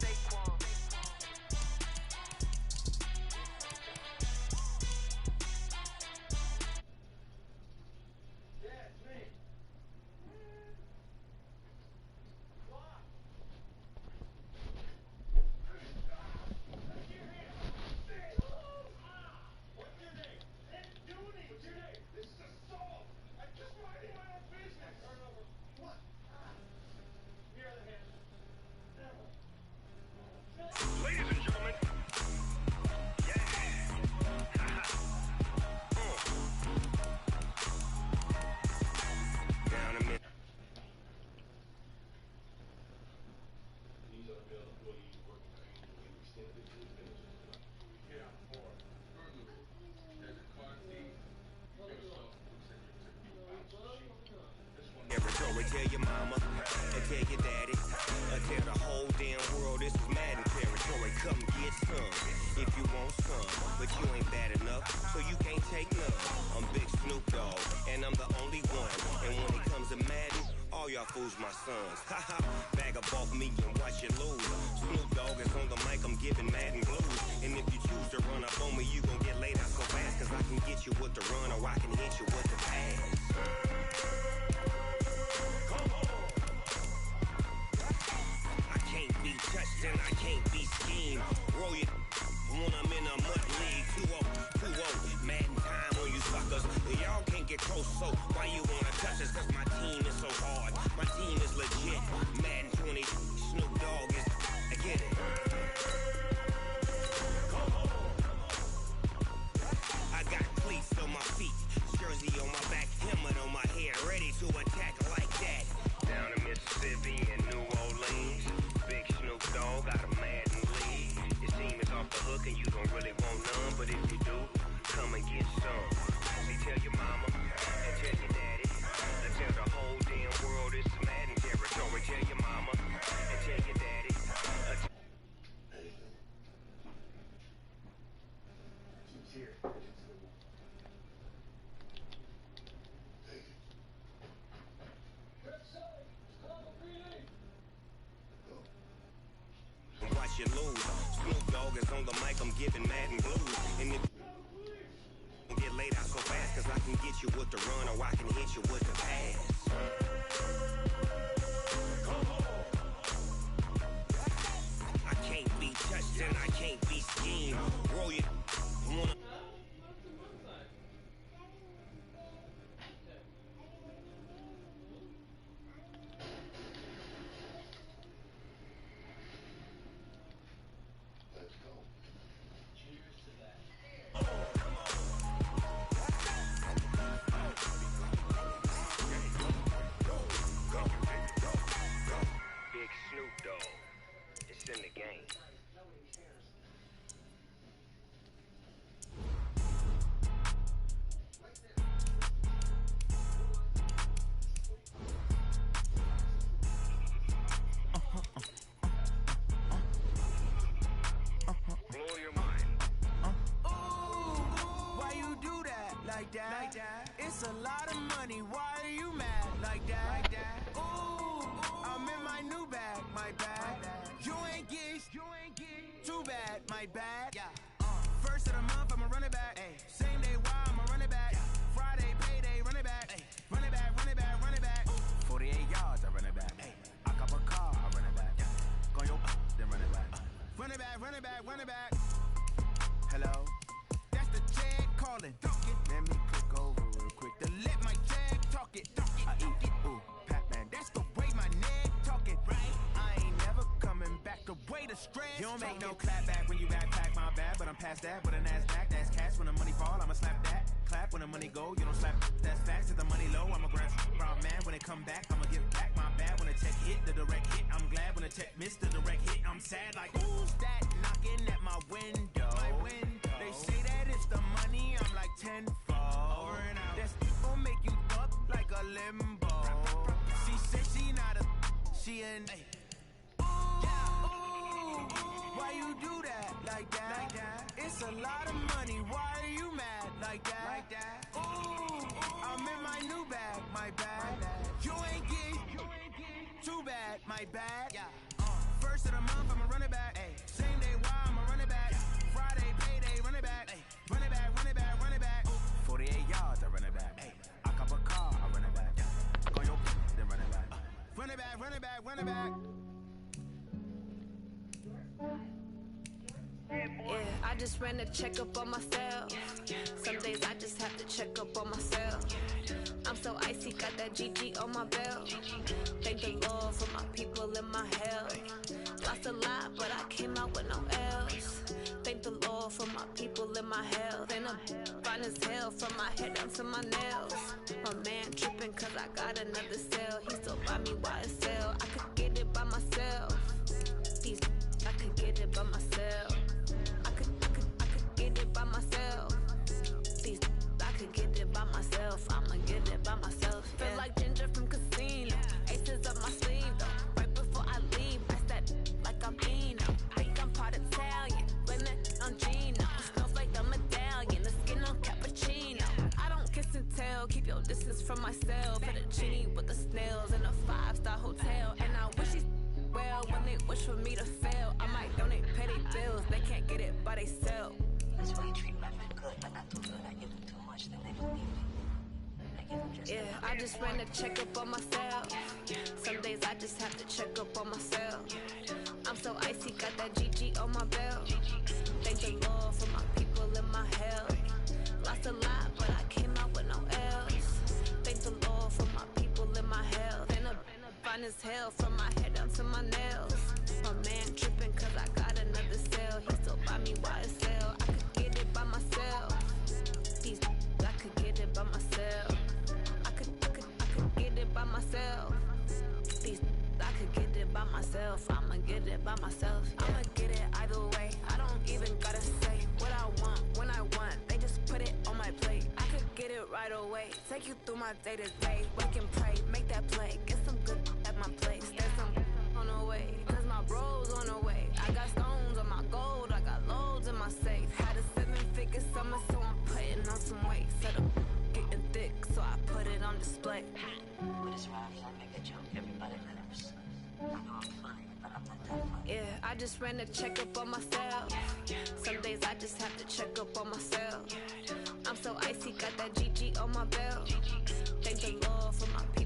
Tell your mama, and tell your daddy, tell the whole damn world this is Madden territory. Come get some, if you want some, but you ain't bad enough, so you can't take none. I'm Big Snoop Dogg, and I'm the only one. And when it comes to Madden, all y'all fools my sons. Haha, bag up off me and watch you lose. Snoop Dogg is on the mic, I'm giving Madden blues. And if you choose to run up on me, you gon' get laid out so fast, cause I can get you with the run or I can hit you with the pass. Touched and I can't be schemed. Roll it when I'm in a mud league. 2-0, 2-0. Madden time on you suckers. Y'all can't get close, so why you wanna touch us? Cause my team is so hard. My team is legit. Madden 20, Snoop Dogg is. I get it. I got cleats on my feet, jersey on my back, helmet on my head, ready to attack like that. Down in Mississippi and New Orleans. Big Snoop Dogg got a Madden league. Your team is off the hook and you don't really want none, but if you do, come and get some. See, tell your mama and tell your daddy, and tell the whole damn world it's Madden territory. Tell your mama and tell your daddy. Watch you lose. Snoop Dogg is on the mic, I'm giving Madden blues. And if you get laid out so fast, cause I can get you with the run or I can hit you with the pass. I can't be touched and I can't be schemed. Roll it. It's a lot of money, why are you mad like that? Ooh, I'm in my new bag, my bag. You ain't get too bad, my bad. First of the month, I'ma run it back. Same day, why I'ma run it back. Friday, payday, run it back. Run it back, run it back, run it back. 48 yards, I run it back. I cop a car, I run it back. Go yo, then run it back. Run it back, run it back, run it back. Hello? That's the Jag calling. Let me click over real quick to let my Jag talk it. I eat it, ooh, Pat-Man, that's You don't make no clap back when you backpack, my bad, but I'm past that. With a NASDAQ, that's cash. When the money fall, I'ma slap that. Clap when the money go, you don't slap. That's facts. If the money low, I'ma grab round man. When it come back, I'ma give back my bad. When the check hit, the direct hit, I'm glad. When the check missed, the direct hit, I'm sad. Like, who's that knocking at my window? They say that it's the money, I'm like tenfold. Over and out. That's gon' make you up like a limbo. She said she not a, she an why you do that like that? It's a lot of money. Why are you mad like that? Ooh, I'm in my new bag, my bad. You ain't get too bad, my bad. First of the month, I'ma run it back. Same day, why I'ma run it back. Friday, payday, run it back. Run it back, run it back, run it back. 48 yards, I run it back. I cop a car, I run it back. Go your then run it back. Run it back, run it back, run it back. Yeah, I just ran a checkup on myself. Some days I just have to check up on myself. I'm so icy, got that GG on my belt. Thank the Lord for my people in my health. Lost a lot, but I came out with no L's. Thank the Lord for my people in my health. And I'm fine as hell from my head down to my nails. My man tripping cause I got another cell. He still buy me YSL. I could get it by myself. I could get it by myself. I could get it by myself. I could get it by myself. I'ma get it by myself. Yeah. Feel like Ginger from Casino. Aces up my sleeve though. Right before I leave, I said like I'm Pino. Think I'm part Italian. Blame it on Gino. Smells like the medallion. The skin on cappuccino. I don't kiss and tell. Keep your distance from myself. Fettuccine with the snails in a 5-star hotel. And I wish he's well when they wish for me to fail. I might donate, pay their bills. They can't get it by they sell. That's why you treat my men good, but not too good. I give them too much, then they don't need me. I give them just yeah, I just ran a checkup on myself. Some days I just have to check up on myself. I'm so icy, got that GG on my belt. Thank the Lord for my people in my health. Lost a lot, but I came out with no L's. Thank the Lord for my people in my health. And I'm fine as hell from my head down to my nails. My man tripping cause I got another cell. He still buy me YSL. I could get it by myself. I could get it by myself. I could get it by myself. I could get it by myself. I'ma get it by myself. Yeah. I'ma get it either way. I don't even gotta say what I want when I want. They just put it on my plate. I could get it right away. Take you through my day to day. Wake and pray, make that play. Get some good at my place. There's some on the way, cause my bro's on the way. I got stones on my gold, I got loads in my safe. Had a 7-figure summer, so I'm putting on some weight. Set up getting thick, so I put it on display. With his rhymes, I make a joke, everybody laughs. I know I'm funny, but I'm not that funny. Yeah, I just ran a checkup on myself. Some days I just have to check up on myself. I'm so icy, got that GG on my belt. Thank the Lord for my people.